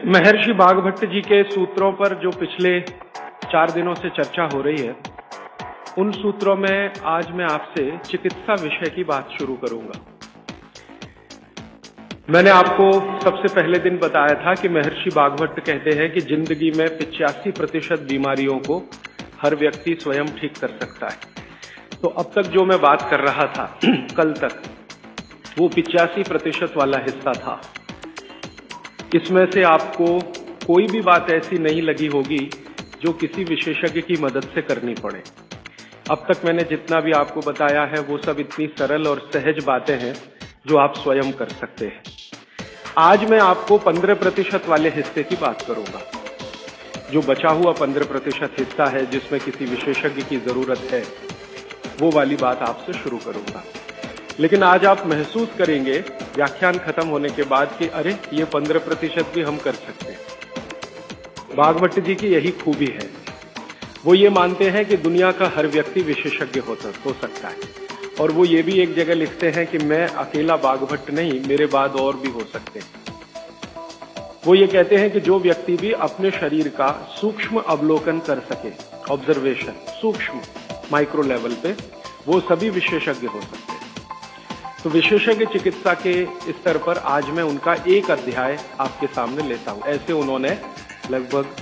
महर्षि भागवत जी के सूत्रों पर जो पिछले 4 दिनों से चर्चा हो रही है, उन सूत्रों में आज मैं आपसे चिकित्सा विषय की बात शुरू करूंगा। मैंने आपको सबसे पहले दिन बताया था कि महर्षि भागवत कहते हैं कि जिंदगी में 85% बीमारियों को हर व्यक्ति स्वयं ठीक कर सकता है। तो अब तक जो मैं बात कर रहा था कल तक, वो 85% वाला हिस्सा था। इसमें से आपको कोई भी बात ऐसी नहीं लगी होगी जो किसी विशेषज्ञ की मदद से करनी पड़े। अब तक मैंने जितना भी आपको बताया है वो सब इतनी सरल और सहज बातें हैं जो आप स्वयं कर सकते हैं। आज मैं आपको 15% वाले हिस्से की बात करूंगा। जो बचा हुआ 15% हिस्सा है जिसमें किसी विशेषज्ञ की जरूरत है, वो वाली बात आपसे शुरू करूंगा। लेकिन आज आप महसूस करेंगे व्याख्यान खत्म होने के बाद कि अरे ये 15% भी हम कर सकते हैं। भागवत जी की यही खूबी है, वो ये मानते हैं कि दुनिया का हर व्यक्ति विशेषज्ञ हो सकता है। और वो ये भी एक जगह लिखते हैं कि मैं अकेला भागवत नहीं, मेरे बाद और भी हो सकते हैं। वो ये कहते हैं कि जो व्यक्ति भी अपने शरीर का सूक्ष्म अवलोकन कर सके, ऑब्जर्वेशन, सूक्ष्म माइक्रो लेवल पे, वो सभी विशेषज्ञ हो सकते हैं। तो विशेषज्ञ चिकित्सा के स्तर पर आज मैं उनका एक अध्याय आपके सामने लेता हूं। ऐसे उन्होंने लगभग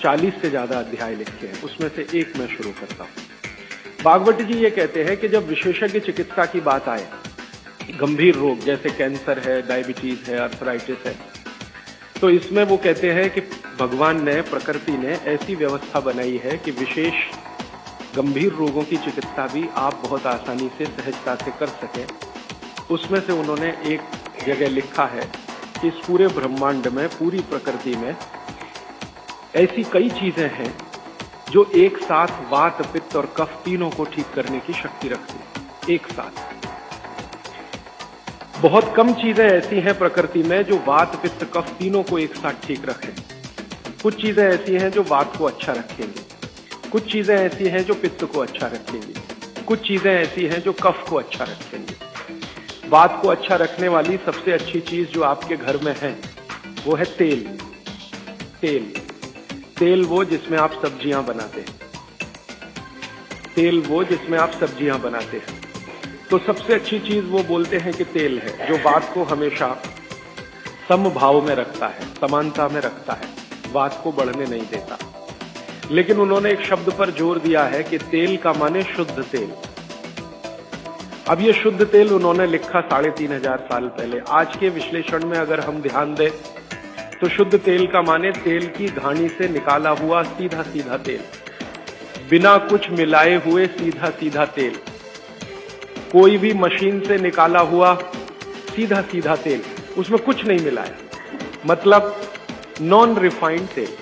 40 से ज्यादा अध्याय लिखे हैं, उसमें से एक मैं शुरू करता हूं। भागवत जी ये कहते हैं कि जब विशेषज्ञ चिकित्सा की बात आए, गंभीर रोग जैसे कैंसर है, डायबिटीज है, अर्थराइटिस है, तो इसमें वो कहते हैं कि भगवान ने, प्रकृति ने ऐसी व्यवस्था बनाई है कि विशेष गंभीर रोगों की चिकित्सा भी आप बहुत आसानी से, सहजता से कर सकें। उसमें से उन्होंने एक जगह लिखा है कि इस पूरे ब्रह्मांड में, पूरी प्रकृति में ऐसी कई चीजें हैं जो एक साथ वात, पित्त और कफ तीनों को ठीक करने की शक्ति रखती है। एक साथ बहुत कम चीजें ऐसी हैं प्रकृति में जो वात, पित्त, कफ तीनों को एक साथ ठीक रखें। कुछ चीजें ऐसी हैं जो वात को अच्छा रखेंगी, कुछ चीजें ऐसी हैं जो पित्त को अच्छा रखेंगी, कुछ चीजें ऐसी हैं जो कफ को अच्छा रखेंगी। वात को अच्छा रखने वाली सबसे अच्छी चीज जो आपके घर में है वो है तेल। तेल वो जिसमें आप सब्जियां बनाते हैं। तेल वो जिसमें आप सब्जियां बनाते हैं। तो सबसे अच्छी चीज वो बोलते हैं कि तेल है, जो वात को हमेशा समभाव में रखता है, समानता में रखता है, वात को बढ़ने नहीं देता। लेकिन उन्होंने एक शब्द पर जोर दिया है कि तेल का माने शुद्ध तेल। अब ये शुद्ध तेल उन्होंने लिखा 3500 साल पहले। आज के विश्लेषण में अगर हम ध्यान दें तो शुद्ध तेल का माने तेल की घानी से निकाला हुआ सीधा सीधा तेल, बिना कुछ मिलाए हुए सीधा सीधा तेल, कोई भी मशीन से निकाला हुआ सीधा सीधा तेल, उसमें कुछ नहीं मिलाया, मतलब नॉन रिफाइंड तेल।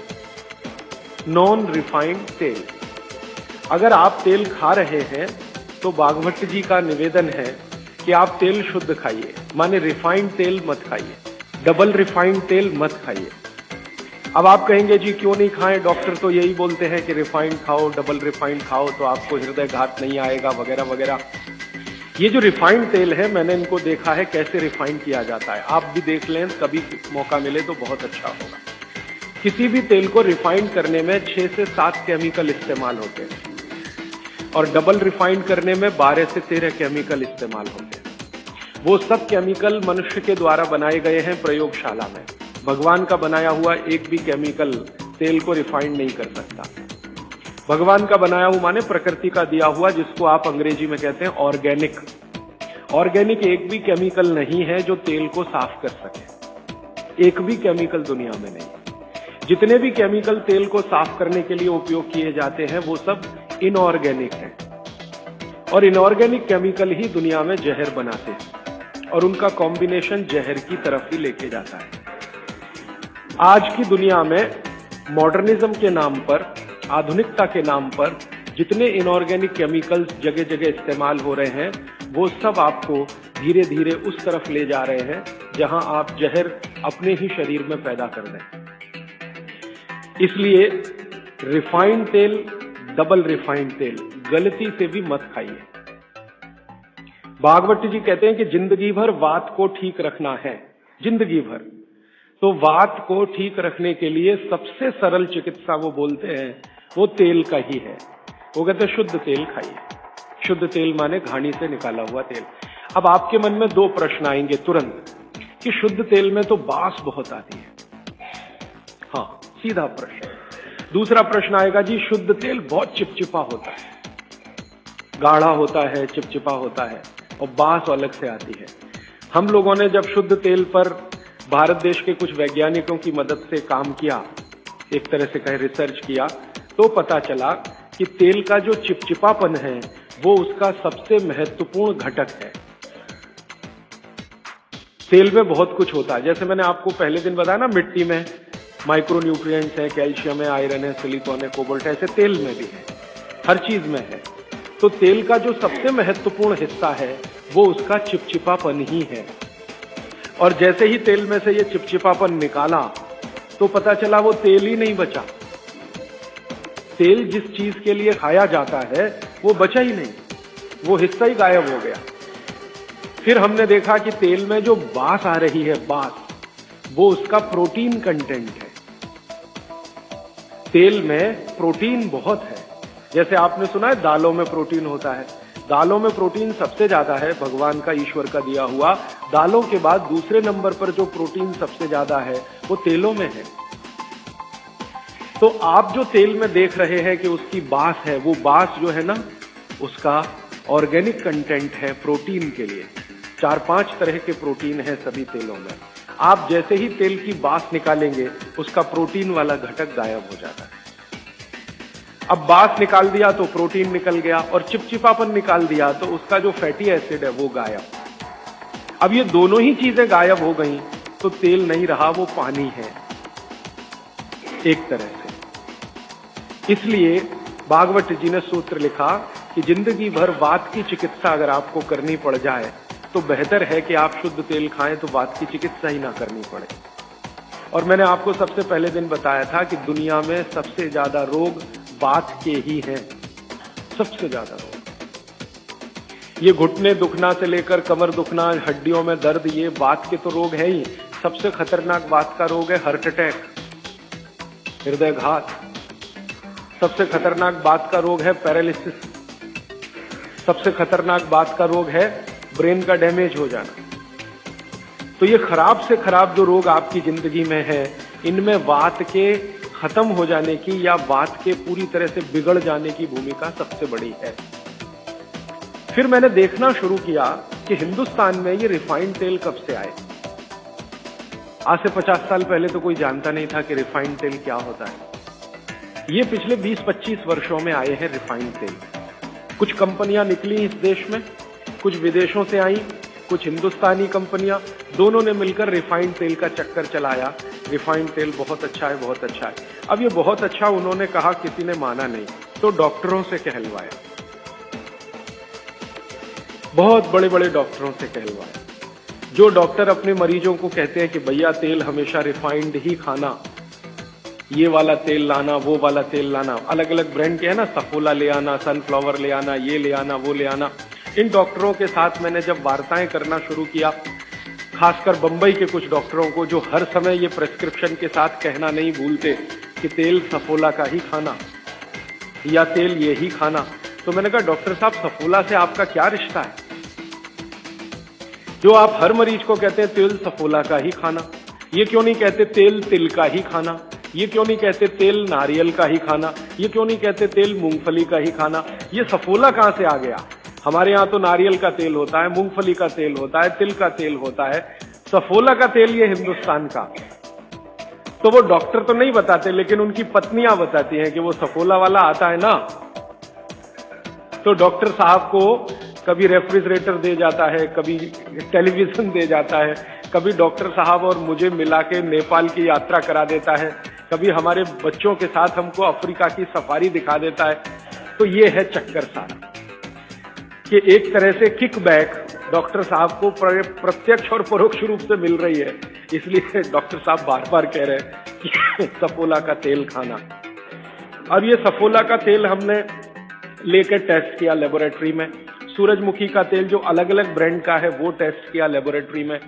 नॉन रिफाइंड तेल। अगर आप तेल खा रहे हैं तो भागवत जी का निवेदन है कि आप तेल शुद्ध खाइए, माने रिफाइंड तेल मत खाइए, डबल रिफाइंड तेल मत खाइए। अब आप कहेंगे जी क्यों नहीं खाएं, डॉक्टर तो यही बोलते हैं कि रिफाइंड खाओ, डबल रिफाइंड खाओ तो आपको हृदय घात नहीं आएगा, वगैरह वगैरह। ये जो रिफाइंड तेल है, मैंने इनको देखा है कैसे रिफाइंड किया जाता है। आप भी देख लें, कभी मौका मिले तो बहुत अच्छा होगा। किसी भी तेल को रिफाइंड करने में 6 से 7 केमिकल इस्तेमाल होते हैं और डबल रिफाइंड करने में 12 से 13 केमिकल इस्तेमाल होते हैं। वो सब केमिकल मनुष्य के द्वारा बनाए गए हैं प्रयोगशाला में। भगवान का बनाया हुआ एक भी केमिकल तेल को रिफाइंड नहीं कर सकता। भगवान का बनाया हुआ माने प्रकृति का दिया हुआ, जिसको आप अंग्रेजी में कहते हैं ऑर्गेनिक। ऑर्गेनिक एक भी केमिकल नहीं है जो तेल को साफ कर सके। एक भी केमिकल दुनिया में नहीं। जितने भी केमिकल तेल को साफ करने के लिए उपयोग किए जाते हैं वो सब इनऑर्गेनिक हैं। और इनऑर्गेनिक केमिकल ही दुनिया में जहर बनाते हैं और उनका कॉम्बिनेशन जहर की तरफ ही लेके जाता है। आज की दुनिया में मॉडर्निज्म के नाम पर, आधुनिकता के नाम पर जितने इनऑर्गेनिक केमिकल्स जगह जगह इस्तेमाल हो रहे हैं, वो सब आपको धीरे धीरे उस तरफ ले जा रहे हैं जहां आप जहर अपने ही शरीर में पैदा कर दें। इसलिए रिफाइंड तेल, डबल रिफाइंड तेल गलती से भी मत खाइए। भागवत जी कहते हैं कि जिंदगी भर वात को ठीक रखना है, जिंदगी भर। तो वात को ठीक रखने के लिए सबसे सरल चिकित्सा वो बोलते हैं वो तेल का ही है। वो कहते हैं शुद्ध तेल खाइए। शुद्ध तेल माने घानी से निकाला हुआ तेल। अब आपके मन में दो प्रश्न आएंगे तुरंत कि शुद्ध तेल में तो बास बहुत आती है। हाँ, सीधा प्रश्न। दूसरा प्रश्न आएगा जी शुद्ध तेल बहुत चिपचिपा होता है, गाढ़ा होता है, चिपचिपा होता है और बास अलग से आती है। हम लोगों ने जब शुद्ध तेल पर भारत देश के कुछ वैज्ञानिकों की मदद से काम किया, एक तरह से कहे रिसर्च किया, तो पता चला कि तेल का जो चिपचिपापन है वो उसका सबसे महत्वपूर्ण घटक है। तेल में बहुत कुछ होता है, जैसे मैंने आपको पहले दिन बताया ना, मिट्टी में माइक्रो न्यूट्रिएंट्स है, कैल्शियम है, आयरन है, सिलिकॉन है, कोबाल्ट है, ऐसे तेल में भी है, हर चीज में है। तो तेल का जो सबसे महत्वपूर्ण हिस्सा है वो उसका चिपचिपापन ही है। और जैसे ही तेल में से ये चिपचिपापन निकाला तो पता चला वो तेल ही नहीं बचा। तेल जिस चीज के लिए खाया जाता है वो बचा ही नहीं, वो हिस्सा ही गायब हो गया। फिर हमने देखा कि तेल में जो बास आ रही है, बास, वो उसका प्रोटीन कंटेंट है। तेल में प्रोटीन बहुत है। जैसे आपने सुना है दालों में प्रोटीन होता है, दालों में प्रोटीन सबसे ज्यादा है, भगवान का, ईश्वर का दिया हुआ। दालों के बाद दूसरे नंबर पर जो प्रोटीन सबसे ज्यादा है वो तेलों में है। तो आप जो तेल में देख रहे हैं कि उसकी बास है, वो बास जो है ना, उसका ऑर्गेनिक कंटेंट है प्रोटीन के लिए। 4-5 तरह के प्रोटीन है सभी तेलों में। आप जैसे ही तेल की बास निकालेंगे उसका प्रोटीन वाला घटक गायब हो जाता है। अब बास निकाल दिया तो प्रोटीन निकल गया, और चिपचिपापन निकाल दिया तो उसका जो फैटी एसिड है वो गायब। अब ये दोनों ही चीजें गायब हो गई तो तेल नहीं रहा, वो पानी है एक तरह से। इसलिए भागवत जी ने सूत्र लिखा कि जिंदगी भर वात की चिकित्सा अगर आपको करनी पड़ जाए तो बेहतर है कि आप शुद्ध तेल खाएं तो वात की चिकित्सा ही ना करनी पड़े। और मैंने आपको सबसे पहले दिन बताया था कि दुनिया में सबसे ज्यादा रोग वात के ही हैं, सबसे ज्यादा रोग। ये घुटने दुखना से लेकर कमर दुखना, हड्डियों में दर्द, ये वात के तो रोग है ही। सबसे खतरनाक वात का रोग है हार्ट अटैक, हृदयघात। सबसे खतरनाक बात का रोग है पैरालिसिस। सबसे खतरनाक बात का रोग है ब्रेन का डैमेज हो जाना। तो ये खराब से खराब जो रोग आपकी जिंदगी में है, इनमें वात के खत्म हो जाने की या वात के पूरी तरह से बिगड़ जाने की भूमिका सबसे बड़ी है। फिर मैंने देखना शुरू किया कि हिंदुस्तान में ये रिफाइंड तेल कब से आए। आज से 50 साल पहले तो कोई जानता नहीं था कि रिफाइंड तेल क्या होता है। ये पिछले 20-25 वर्षों में आए हैं रिफाइंड तेल। कुछ कंपनियां निकली इस देश में, कुछ विदेशों से आई, कुछ हिंदुस्तानी कंपनियां, दोनों ने मिलकर रिफाइंड तेल का चक्कर चलाया। रिफाइंड तेल बहुत अच्छा है, बहुत अच्छा है। अब ये बहुत अच्छा उन्होंने कहा, किसी ने माना नहीं, तो डॉक्टरों से कहलवाया, बहुत बड़े बड़े डॉक्टरों से कहलवाया। जो डॉक्टर अपने मरीजों को कहते हैं कि भैया तेल हमेशा रिफाइंड ही खाना, ये वाला तेल लाना, वो वाला तेल लाना, अलग अलग ब्रांड के है ना, सफोला ले आना, सनफ्लावर ले आना, ये ले आना, वो ले आना। इन डॉक्टरों के साथ मैंने जब वार्ताएं करना शुरू किया, खासकर बंबई के कुछ डॉक्टरों को जो हर समय ये प्रेस्क्रिप्शन के साथ कहना नहीं भूलते कि तेल सफोला का ही खाना या तेल ये ही खाना, तो मैंने कहा डॉक्टर साहब सफोला से आपका क्या रिश्ता है? जो आप हर मरीज को कहते हैं तेल सफोला का ही खाना, ये क्यों नहीं कहते तेल तिल का ही खाना? ये क्यों नहीं कहते तेल नारियल का ही खाना? ये क्यों नहीं कहते तेल मूंगफली का ही खाना? ये सफोला कहां से आ गया? हमारे यहाँ तो नारियल का तेल होता है, मूंगफली का तेल होता है, तिल का तेल होता है, सफोला का तेल ये हिंदुस्तान का। तो वो डॉक्टर तो नहीं बताते, लेकिन उनकी पत्नियां बताती हैं कि वो सफोला वाला आता है ना। तो डॉक्टर साहब को कभी रेफ्रिजरेटर दे जाता है, कभी टेलीविजन दे जाता है, कभी डॉक्टर साहब और मुझे मिला के नेपाल की यात्रा करा देता है, कभी हमारे बच्चों के साथ हमको अफ्रीका की सफारी दिखा देता है। तो ये है चक्कर सारा कि एक तरह से किकबैक डॉक्टर साहब को प्रत्यक्ष और परोक्ष रूप से मिल रही है। इसलिए डॉक्टर साहब बार बार कह रहे हैं कि सफोला का तेल खाना। अब ये सफोला का तेल हमने लेकर टेस्ट किया लेबोरेटरी में। सूरजमुखी का तेल जो अलग अलग ब्रांड का है वो टेस्ट किया लेबोरेटरी में।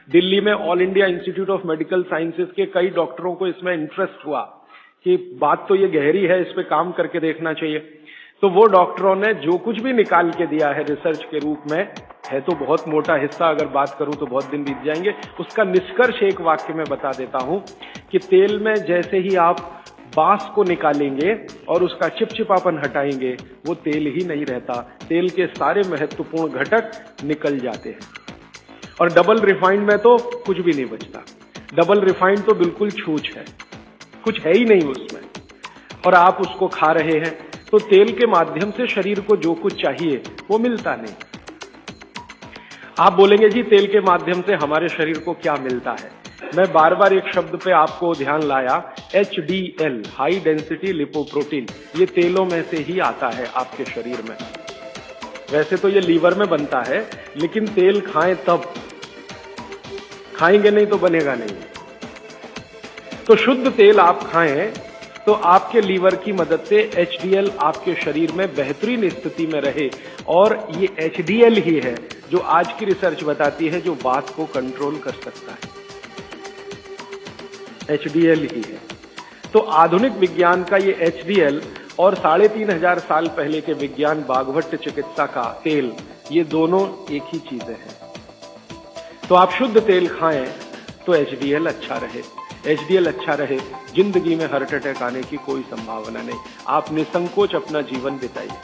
दिल्ली में all India institute of medical sciences के कई डॉक्टरों को इसमें इंटरेस्ट हुआ कि बात तो ये गहरी है, इस पे काम करके देखना चाहिए। तो वो डॉक्टरों ने जो कुछ भी निकाल के दिया है रिसर्च के रूप में, है तो बहुत मोटा हिस्सा, अगर बात करूं तो बहुत दिन बीत जाएंगे, उसका निष्कर्ष एक वाक्य में बता देता हूं कि तेल में जैसे ही आप बांस को निकालेंगे और उसका चिपचिपापन हटाएंगे, वो तेल ही नहीं रहता, तेल के सारे महत्वपूर्ण घटक निकल जाते हैं। और डबल रिफाइंड में तो कुछ भी नहीं बचता। डबल रिफाइंड तो बिल्कुल छूछ है, कुछ है ही नहीं उसमें, और आप उसको खा रहे हैं। तो तेल के माध्यम से शरीर को जो कुछ चाहिए वो मिलता नहीं। आप बोलेंगे जी तेल के माध्यम से हमारे शरीर को क्या मिलता है? मैं बार बार एक शब्द पे आपको ध्यान लाया, HDL, हाई डेंसिटी लिपोप्रोटीन, ये तेलों में से ही आता है आपके शरीर में। वैसे तो ये लीवर में बनता है, लेकिन तेल खाएं तब, खाएंगे नहीं तो बनेगा नहीं। तो शुद्ध तेल आप खाएं तो आपके लीवर की मदद से HDL आपके शरीर में बेहतरीन स्थिति में रहे, और ये HDL ही है जो आज की रिसर्च बताती है जो बात को कंट्रोल कर सकता है। HDL ही है। तो आधुनिक विज्ञान का ये HDL और 3500 साल पहले के विज्ञान बाघभट्ट चिकित्सा का तेल, ये दोनों एक ही चीजें हैं। तो आप शुद्ध तेल खाएं तो HDL अच्छा रहे, HDL अच्छा रहे, जिंदगी में हार्ट अटैक आने की कोई संभावना नहीं, आप निसंकोच अपना जीवन बिताइए।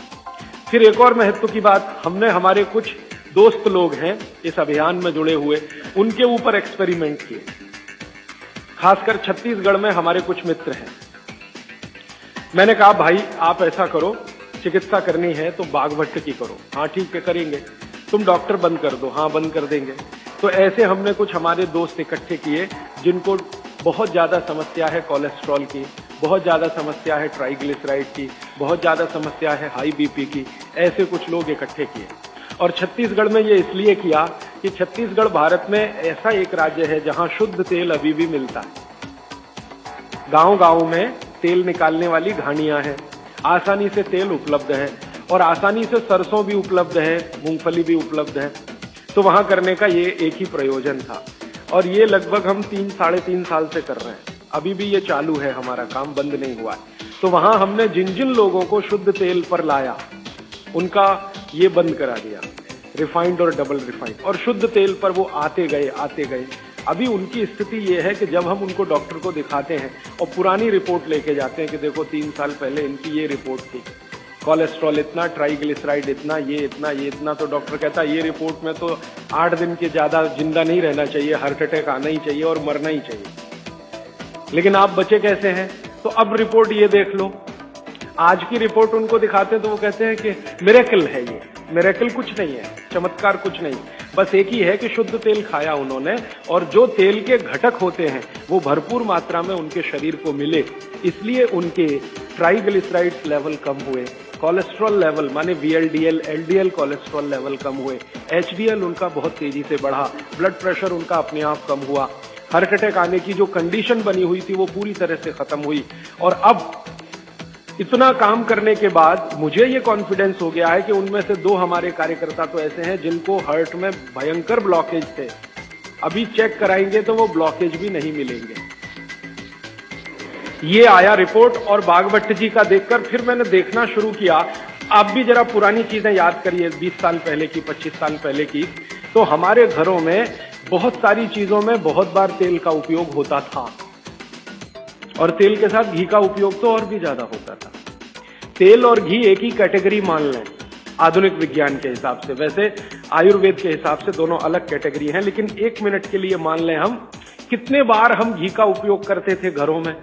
फिर एक और महत्व की बात, हमने हमारे कुछ दोस्त लोग हैं इस अभियान में जुड़े हुए, उनके ऊपर एक्सपेरिमेंट किए। खासकर छत्तीसगढ़ में हमारे कुछ मित्र हैं। मैंने कहा भाई आप ऐसा करो, चिकित्सा करनी है तो बाघभट्ट की करो। हाँ ठीक है करेंगे। तुम डॉक्टर बंद कर दो। हाँ बंद कर देंगे। तो ऐसे हमने कुछ हमारे दोस्त इकट्ठे किए जिनको बहुत ज्यादा समस्या है कोलेस्ट्रॉल की, बहुत ज्यादा समस्या है ट्राइग्लिसराइड की, बहुत ज्यादा समस्या है हाई बीपी की। ऐसे कुछ लोग इकट्ठे किए और छत्तीसगढ़ में ये इसलिए किया कि छत्तीसगढ़ भारत में ऐसा एक राज्य है जहां शुद्ध तेल अभी भी मिलता है। गांव-गांव में तेल निकालने वाली घानियां हैं, आसानी से तेल उपलब्ध है और आसानी से सरसों भी उपलब्ध है, मूंगफली भी उपलब्ध है। तो वहां करने का ये एक ही प्रयोजन था और ये लगभग हम 3-3.5 साल से कर रहे हैं। अभी भी ये चालू है, हमारा काम बंद नहीं हुआ है। तो वहां हमने जिन जिन लोगों को शुद्ध तेल पर लाया उनका ये बंद करा दिया, रिफाइंड और डबल रिफाइंड, और शुद्ध तेल पर वो आते गए। अभी उनकी स्थिति ये है कि जब हम उनको डॉक्टर को दिखाते हैं और पुरानी रिपोर्ट लेके जाते हैं कि देखो 3 साल पहले इनकी ये रिपोर्ट थी, कोलेस्ट्रॉल इतना, ट्राइग्लिसराइड इतना, ये इतना, तो डॉक्टर कहता है ये रिपोर्ट में तो 8 दिन के ज्यादा जिंदा नहीं रहना चाहिए, हार्ट अटैक आना ही चाहिए और मरना ही चाहिए। लेकिन आप बचे कैसे हैं? तो अब रिपोर्ट ये देख लो। आज की रिपोर्ट उनको दिखाते हैं तो वो कहते हैं कि मिरेकल है, ये मिरेकल कुछ नहीं है, चमत्कार कुछ नहीं, बस एक ही है कि शुद्ध तेल खाया उन्होंने और जो तेल के घटक होते हैं वो भरपूर मात्रा में उनके शरीर को मिले, इसलिए उनके ट्राइग्लिसराइड लेवल कम हुए, कोलेस्ट्रॉल लेवल माने VLDL, LDL कोलेस्ट्रॉल लेवल कम हुए, HDL उनका बहुत तेजी से बढ़ा, ब्लड प्रेशर उनका अपने आप कम हुआ, हार्ट अटैक आने की जो कंडीशन बनी हुई थी वो पूरी तरह से खत्म हुई। और अब इतना काम करने के बाद मुझे ये कॉन्फिडेंस हो गया है कि उनमें से 2 हमारे कार्यकर्ता तो ऐसे हैं जिनको हार्ट में भयंकर ब्लॉकेज थे, अभी चेक कराएंगे तो वो ब्लॉकेज भी नहीं मिलेंगे। ये आया रिपोर्ट और बाघभट्ट जी का देखकर फिर मैंने देखना शुरू किया। आप भी जरा पुरानी चीजें याद करिए, 20 साल पहले की, 25 साल पहले की। तो हमारे घरों में बहुत सारी चीजों में बहुत बार तेल का उपयोग होता था और तेल के साथ घी का उपयोग तो और भी ज्यादा होता था। तेल और घी एक ही कैटेगरी मान लें आधुनिक विज्ञान के हिसाब से, वैसे आयुर्वेद के हिसाब से दोनों अलग कैटेगरी हैं, लेकिन 1 मिनट के लिए मान लें हम कितने बार हम घी का उपयोग करते थे घरों में।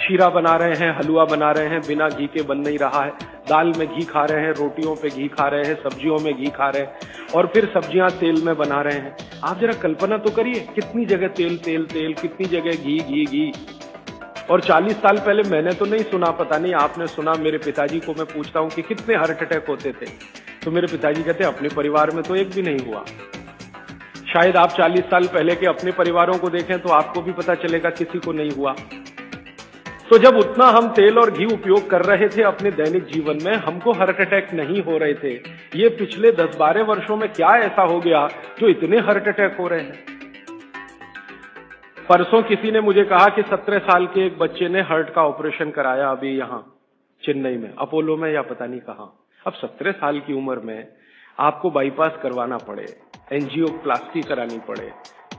शीरा बना रहे हैं, हलवा बना रहे हैं, बिना घी के बन नहीं रहा है, दाल में घी खा रहे हैं, रोटियों पे घी खा रहे हैं, सब्जियों में घी खा रहे हैं और फिर सब्जियां तेल में बना रहे हैं। आप जरा कल्पना तो करिए, कितनी जगह तेल तेल तेल, कितनी जगह घी घी घी। और 40 साल पहले मैंने तो नहीं सुना, पता नहीं आपने सुना, मेरे पिताजी को मैं पूछता हूं कि कितने हार्ट अटैक होते थे, तो मेरे पिताजी कहते अपने परिवार में तो एक भी नहीं हुआ। शायद आप 40 साल पहले के अपने परिवारों को देखें तो आपको भी पता चलेगा किसी को नहीं हुआ। तो जब उतना हम तेल और घी उपयोग कर रहे थे अपने दैनिक जीवन में, हमको हार्ट अटैक नहीं हो रहे थे। ये पिछले 10-12 वर्षों में क्या ऐसा हो गया जो इतने हार्ट अटैक हो रहे हैं? परसों किसी ने मुझे कहा कि 17 साल के एक बच्चे ने हार्ट का ऑपरेशन कराया अभी यहां चेन्नई में, अपोलो में या पता नहीं कहां। अब 17 साल की उम्र में आपको बाईपास करवाना पड़े, एंजियोप्लास्टी करानी पड़े,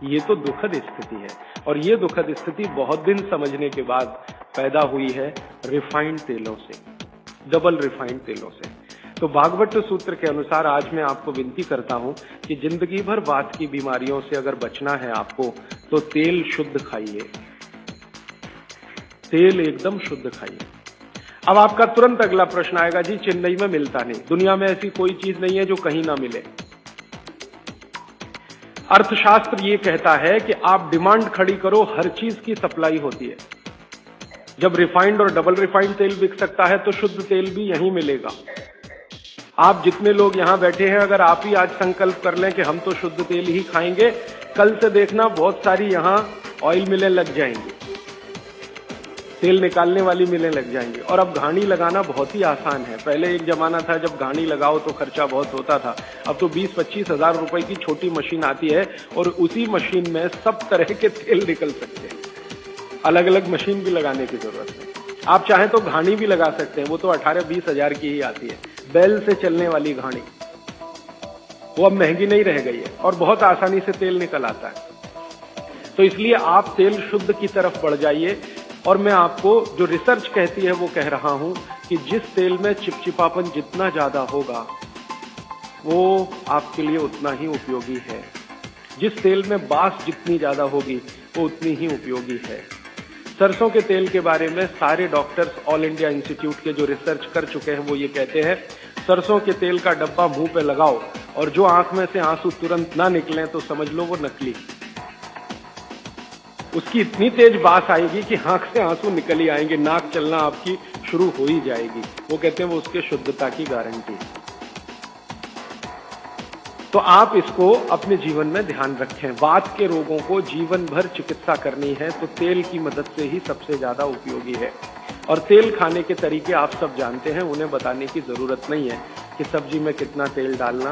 ये तो दुखद स्थिति है। और ये दुखद स्थिति बहुत दिन समझने के बाद पैदा हुई है रिफाइंड तेलों से, डबल रिफाइंड तेलों से। तो भागवत सूत्र के अनुसार आज मैं आपको विनती करता हूं कि जिंदगी भर वात की बीमारियों से अगर बचना है आपको तो तेल शुद्ध खाइए, तेल एकदम शुद्ध खाइए। अब आपका तुरंत अगला प्रश्न आएगा, जी चेन्नई में मिलता नहीं, दुनिया में ऐसी कोई चीज नहीं है जो कहीं ना मिले। अर्थशास्त्र ये कहता है कि आप डिमांड खड़ी करो, हर चीज की सप्लाई होती है। जब रिफाइंड और डबल रिफाइंड तेल बिक सकता है तो शुद्ध तेल भी यहीं मिलेगा। आप जितने लोग यहां बैठे हैं, अगर आप ही आज संकल्प कर लें कि हम तो शुद्ध तेल ही खाएंगे, कल से देखना बहुत सारी यहां ऑयल मिलें लग जाएंगी, तेल निकालने वाली मिलें लग जाएंगी। और अब घानी लगाना बहुत ही आसान है। पहले एक जमाना था जब घानी लगाओ तो खर्चा बहुत होता था, अब तो 20-25 हजार रुपए की छोटी मशीन आती है और उसी मशीन में सब तरह के तेल निकल सकते हैं। अलग अलग मशीन भी लगाने की जरूरत है। आप चाहें तो घानी भी लगा सकते हैं, वो तो 18-20 हजार की ही आती है, बैल से चलने वाली घानी। वो अब महंगी नहीं रह गई है और बहुत आसानी से तेल निकल आता है। तो इसलिए आप तेल शुद्ध की तरफ बढ़ जाइए। और मैं आपको जो रिसर्च कहती है वो कह रहा हूं कि जिस तेल में चिपचिपापन जितना ज्यादा होगा वो आपके लिए उतना ही उपयोगी है। जिस तेल में बास जितनी ज्यादा होगी वो उतनी ही उपयोगी है। सरसों के तेल के बारे में सारे डॉक्टर्स ऑल इंडिया इंस्टीट्यूट के जो रिसर्च कर चुके हैं वो ये कहते हैं, सरसों के तेल का डब्बा मुंह पे लगाओ और जो आंख में से आंसू तुरंत ना निकलें तो समझ लो वो नकली। उसकी इतनी तेज बास आएगी कि आंख से आंसू निकल ही आएंगे, नाक चलना आपकी शुरू हो ही जाएगी। वो कहते हैं वो उसके शुद्धता की गारंटी। तो आप इसको अपने जीवन में ध्यान रखें। वात के रोगों को जीवन भर चिकित्सा करनी है तो तेल की मदद से ही सबसे ज्यादा उपयोगी है। और तेल खाने के तरीके आप सब जानते हैं, उन्हें बताने की जरूरत नहीं है कि सब्जी में कितना तेल डालना,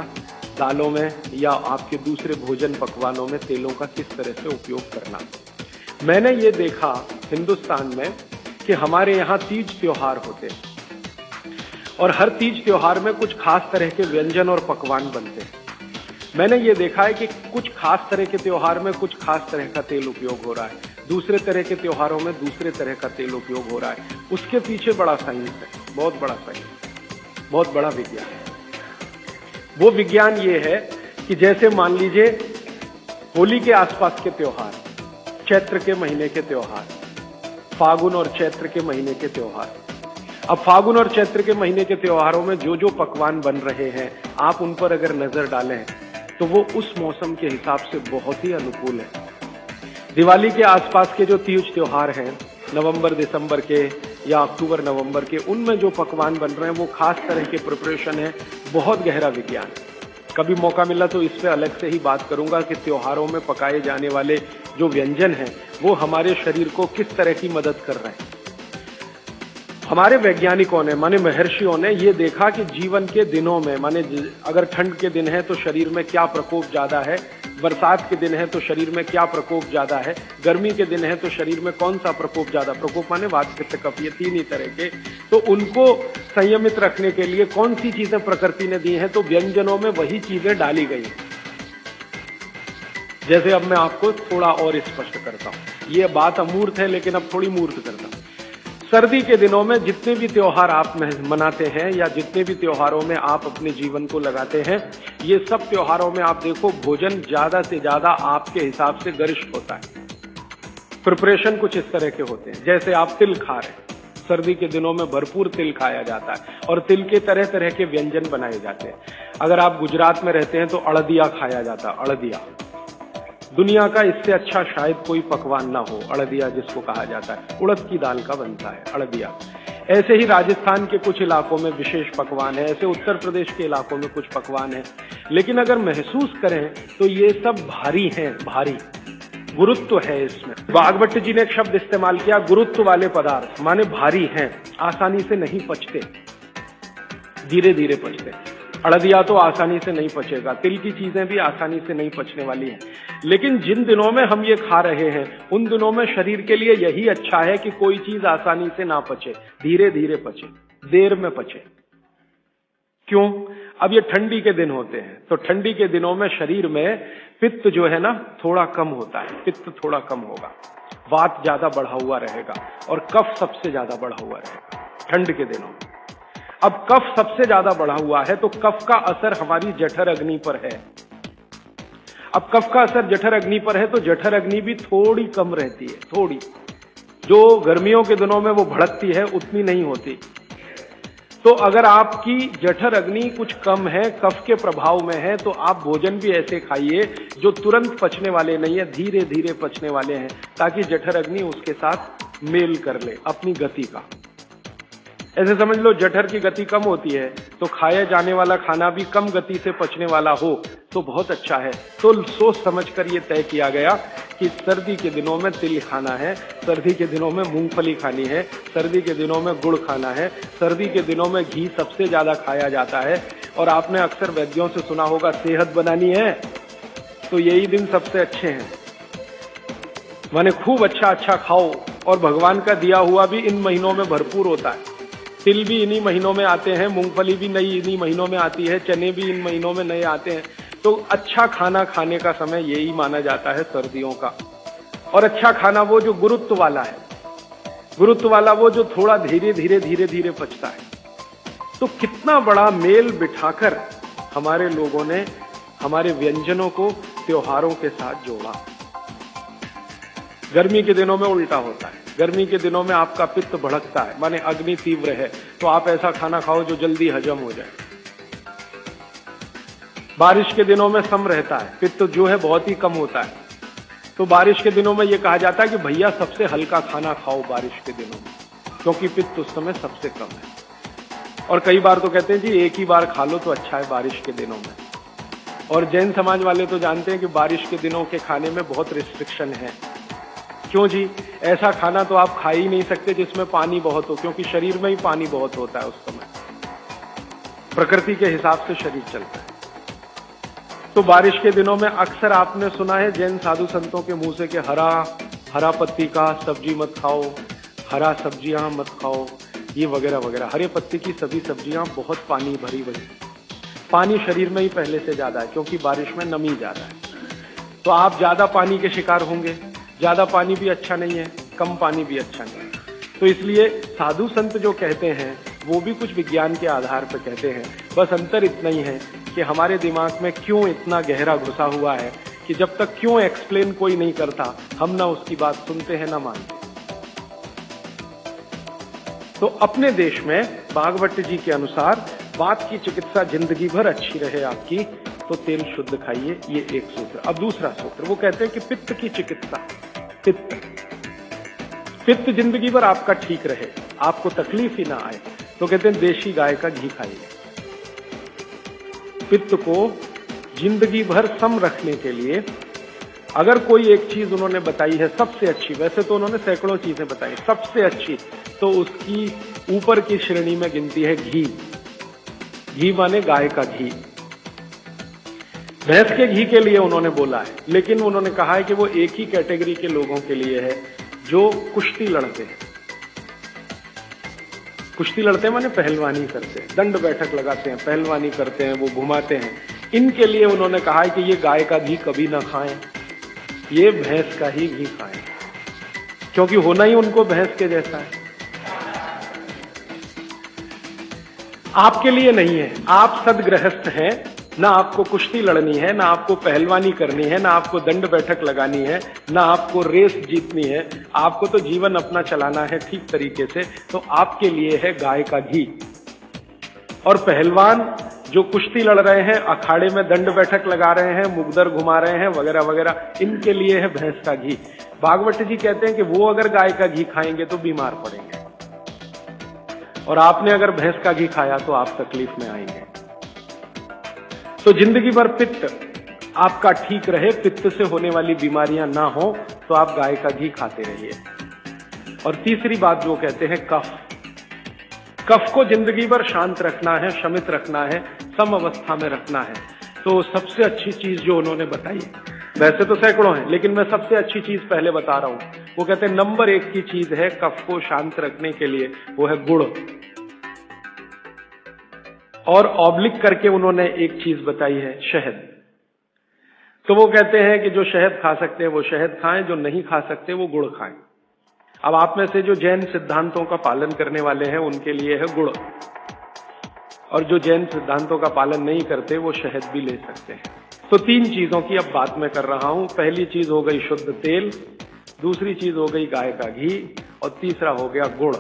दालों में या आपके दूसरे भोजन पकवानों में तेलों का किस तरह से उपयोग करना। मैंने ये देखा हिंदुस्तान में कि हमारे यहाँ तीज त्योहार होते हैं और हर तीज त्योहार में कुछ खास तरह के व्यंजन और पकवान बनते हैं। मैंने ये देखा है कि कुछ खास तरह के त्योहार में कुछ खास तरह का तेल उपयोग हो रहा है, दूसरे तरह के त्योहारों में दूसरे तरह का तेल उपयोग हो रहा है। उसके पीछे बड़ा साइंस है, बहुत बड़ा साइंस, बहुत बड़ा विज्ञान है। वो विज्ञान ये है कि जैसे मान लीजिए होली के आसपास के त्योहार, चैत्र के महीने के त्योहार, फागुन और चैत्र के महीने के त्योहार। अब फागुन और चैत्र के महीने के त्योहारों में जो जो पकवान बन रहे हैं आप उन पर अगर नजर डालें तो वो उस मौसम के हिसाब से बहुत ही अनुकूल है। दिवाली के आसपास के जो तीज त्योहार हैं, नवंबर दिसंबर के या अक्टूबर नवंबर के, उनमें जो पकवान बन रहे हैं वो खास तरह के प्रिपरेशन है, बहुत गहरा विज्ञान है। कभी मौका मिला तो इस पे अलग से ही बात करूंगा कि त्योहारों में पकाए जाने वाले जो व्यंजन हैं वो हमारे शरीर को किस तरह की मदद कर रहे हैं। हमारे वैज्ञानिकों ने माने महर्षियों ने ये देखा कि जीवन के दिनों में माने अगर ठंड के दिन है तो शरीर में क्या प्रकोप ज्यादा है, बरसात के दिन है तो शरीर में क्या प्रकोप ज्यादा है, गर्मी के दिन है तो शरीर में कौन सा प्रकोप ज्यादा, प्रकोप माने वात पित्त कफ, ये तीन ही तरह के। तो उनको संयमित रखने के लिए कौन सी चीजें प्रकृति ने दी हैं, तो व्यंजनों में वही चीजें डाली गई। जैसे अब मैं आपको थोड़ा और स्पष्ट करता हूं, ये बात अमूर्त है लेकिन अब थोड़ी मूर्त करता हूं। सर्दी के दिनों में जितने भी त्योहार आप मनाते हैं या जितने भी त्योहारों में आप अपने जीवन को लगाते हैं, ये सब त्योहारों में आप देखो भोजन ज्यादा से ज्यादा आपके हिसाब से गरिष्ठ होता है। प्रिपरेशन कुछ इस तरह के होते हैं, जैसे आप तिल खा रहे हैं, सर्दी के दिनों में भरपूर तिल खाया जाता है और तिल के तरह तरह के व्यंजन बनाए जाते हैं। अगर आप गुजरात में रहते हैं तो अड़दिया खाया जाता है। अड़दिया दुनिया का इससे अच्छा शायद कोई पकवान ना हो, अड़दिया जिसको कहा जाता है, उड़द की दाल का बनता है अड़दिया। ऐसे ही राजस्थान के कुछ इलाकों में विशेष पकवान है, ऐसे उत्तर प्रदेश के इलाकों में कुछ पकवान है। लेकिन अगर महसूस करें तो ये सब भारी हैं, भारी गुरुत्व है इसमें। भागवत जी ने एक शब्द इस्तेमाल किया, गुरुत्व वाले पदार्थ, माने भारी हैं, आसानी से नहीं पचते, धीरे धीरे पचते। अड़दिया तो आसानी से नहीं पचेगा, तिल की चीजें भी आसानी से नहीं पचने वाली हैं। लेकिन जिन दिनों में हम ये खा रहे हैं उन दिनों में शरीर के लिए यही अच्छा है कि कोई चीज आसानी से ना पचे, धीरे धीरे पचे, देर में पचे। क्यों? अब ये ठंडी के दिन होते हैं, तो ठंडी के दिनों में शरीर में पित्त जो है ना थोड़ा कम होता है, पित्त थोड़ा कम होगा, वात ज्यादा बढ़ा हुआ रहेगा और कफ सबसे ज्यादा बढ़ा हुआ रहेगा ठंड के दिनों में। अब कफ सबसे ज्यादा बढ़ा हुआ है तो कफ का असर हमारी जठर अग्नि पर है। अब कफ का असर जठर अग्नि पर है तो जठर अग्नि भी थोड़ी कम रहती है, थोड़ी, जो गर्मियों के दिनों में वो भड़कती है उतनी नहीं होती। तो अगर आपकी जठर अग्नि कुछ कम है, कफ के प्रभाव में है, तो आप भोजन भी ऐसे खाइए जो तुरंत पचने वाले नहीं है, धीरे धीरे पचने वाले हैं, ताकि जठर अग्नि उसके साथ मेल कर ले अपनी गति का। ऐसे समझ लो जठर की गति कम होती है तो खाया जाने वाला खाना भी कम गति से पचने वाला हो तो बहुत अच्छा है। तो सोच समझकर ये तय किया गया कि सर्दी के दिनों में तिल खाना है, सर्दी के दिनों में मूंगफली खानी है, सर्दी के दिनों में गुड़ खाना है, सर्दी के दिनों में घी सबसे ज्यादा खाया जाता है। और आपने अक्सर वैद्यों से सुना होगा सेहत बनानी है तो यही दिन सबसे अच्छे हैं, माने खूब अच्छा खाओ। और भगवान का दिया हुआ भी इन महीनों में भरपूर होता है। तिल भी इन्हीं महीनों में आते हैं, मूंगफली भी नई इन्हीं महीनों में आती है, चने भी इन महीनों में नए आते हैं। तो अच्छा खाना खाने का समय यही माना जाता है सर्दियों का। और अच्छा खाना वो जो गुरुत्व वाला है, गुरुत्व वाला वो जो थोड़ा धीरे धीरे पचता है। तो कितना बड़ा मेल बिठाकर हमारे लोगों ने हमारे व्यंजनों को त्योहारों के साथ जोड़ा। गर्मी के दिनों में उल्टा होता है, गर्मी के दिनों में आपका पित्त भड़कता है, माने अग्नि तीव्र है, तो आप ऐसा खाना खाओ जो जल्दी हजम हो जाए। बारिश के दिनों में सम रहता है, पित्त जो है बहुत ही कम होता है, तो बारिश के दिनों में यह कहा जाता है कि भैया सबसे हल्का खाना खाओ बारिश के दिनों में, क्योंकि पित्त उस समय सबसे कम है। और कई बार तो कहते हैं जी एक ही बार खा लो तो अच्छा है बारिश के दिनों में। और जैन समाज वाले तो जानते हैं कि बारिश के दिनों के खाने में बहुत रिस्ट्रिक्शन है। क्यों जी? ऐसा खाना तो आप खा ही नहीं सकते जिसमें पानी बहुत हो, क्योंकि शरीर में ही पानी बहुत होता है उस समय, प्रकृति के हिसाब से शरीर चलता है। तो बारिश के दिनों में अक्सर आपने सुना है जैन साधु संतों के मुंह से कि हरा पत्ती का सब्जी मत खाओ, हरा सब्जियां मत खाओ, ये वगैरह वगैरह। हरे पत्ती की सभी सब्जियां बहुत पानी भरी हुई, पानी शरीर में ही पहले से ज्यादा है क्योंकि बारिश में नमी ज्यादा है। तो आप ज्यादा पानी के शिकार होंगे, ज्यादा पानी भी अच्छा नहीं है, कम पानी भी अच्छा नहीं है। तो इसलिए साधु संत जो कहते हैं वो भी कुछ विज्ञान के आधार पर कहते हैं। बस अंतर इतना ही है कि हमारे दिमाग में क्यों इतना गहरा घुसा हुआ है कि जब तक क्यों एक्सप्लेन कोई नहीं करता हम ना उसकी बात सुनते हैं ना मानते। तो अपने देश में भागवत जी के अनुसार वात की चिकित्सा जिंदगी भर अच्छी रहे आपकी तो तेल शुद्ध खाइए, ये एक सूत्र। अब दूसरा सूत्र वो कहते हैं कि पित्त की चिकित्सा, पित्त जिंदगी भर आपका ठीक रहे, आपको तकलीफ ही ना आए, तो कहते हैं देशी गाय का घी खाइए। पित्त को जिंदगी भर सम रखने के लिए अगर कोई एक चीज उन्होंने बताई है सबसे अच्छी, वैसे तो उन्होंने सैकड़ों चीजें बताई, सबसे अच्छी तो उसकी ऊपर की श्रेणी में गिनती है घी। घी माने गाय का घी। भैंस के घी के लिए उन्होंने बोला है, लेकिन उन्होंने कहा है कि वो एक ही कैटेगरी के लोगों के लिए है जो कुश्ती लड़ते हैं। कुश्ती लड़ते हैं माने पहलवानी करते हैं, दंड बैठक लगाते हैं, पहलवानी करते हैं, वो घुमाते हैं। इनके लिए उन्होंने कहा है कि ये गाय का घी कभी ना खाएं, ये भैंस का ही घी खाएं, क्योंकि होना ही उनको भैंस के जैसा है। आपके लिए नहीं है, आप सदगृहस्थ हैं, ना आपको कुश्ती लड़नी है, ना आपको पहलवानी करनी है, ना आपको दंड बैठक लगानी है, ना आपको रेस जीतनी है, आपको तो जीवन अपना चलाना है ठीक तरीके से। तो आपके लिए है गाय का घी। और पहलवान जो कुश्ती लड़ रहे हैं, अखाड़े में दंड बैठक लगा रहे हैं, मुगदर घुमा रहे हैं वगैरह वगैरह, इनके लिए है भैंस का घी। भागवत जी कहते हैं कि वो अगर गाय का घी खाएंगे तो बीमार पड़ेंगे, और आपने अगर भैंस का घी खाया तो आप तकलीफ में आएंगे। तो जिंदगी भर पित्त आपका ठीक रहे, पित्त से होने वाली बीमारियां ना हो, तो आप गाय का घी खाते रहिए। और तीसरी बात जो कहते हैं कफ, कफ को जिंदगी भर शांत रखना है, शमित रखना है, सम अवस्था में रखना है, तो सबसे अच्छी चीज जो उन्होंने बताई, वैसे तो सैकड़ों है लेकिन मैं सबसे अच्छी चीज पहले बता रहा हूं। वो कहते हैं नंबर 1 की चीज है कफ को शांत रखने के लिए, वो है गुड़। और ऑब्लिक करके उन्होंने एक चीज बताई है, शहद। तो वो कहते हैं कि जो शहद खा सकते हैं वो शहद खाएं, जो नहीं खा सकते वो गुड़ खाएं। अब आप में से जो जैन सिद्धांतों का पालन करने वाले हैं उनके लिए है गुड़, और जो जैन सिद्धांतों का पालन नहीं करते वो शहद भी ले सकते हैं। तो 3 चीजों की अब बात मैं कर रहा हूं। पहली चीज हो गई शुद्ध तेल, दूसरी चीज हो गई गाय का घी, और तीसरा हो गया गुड़।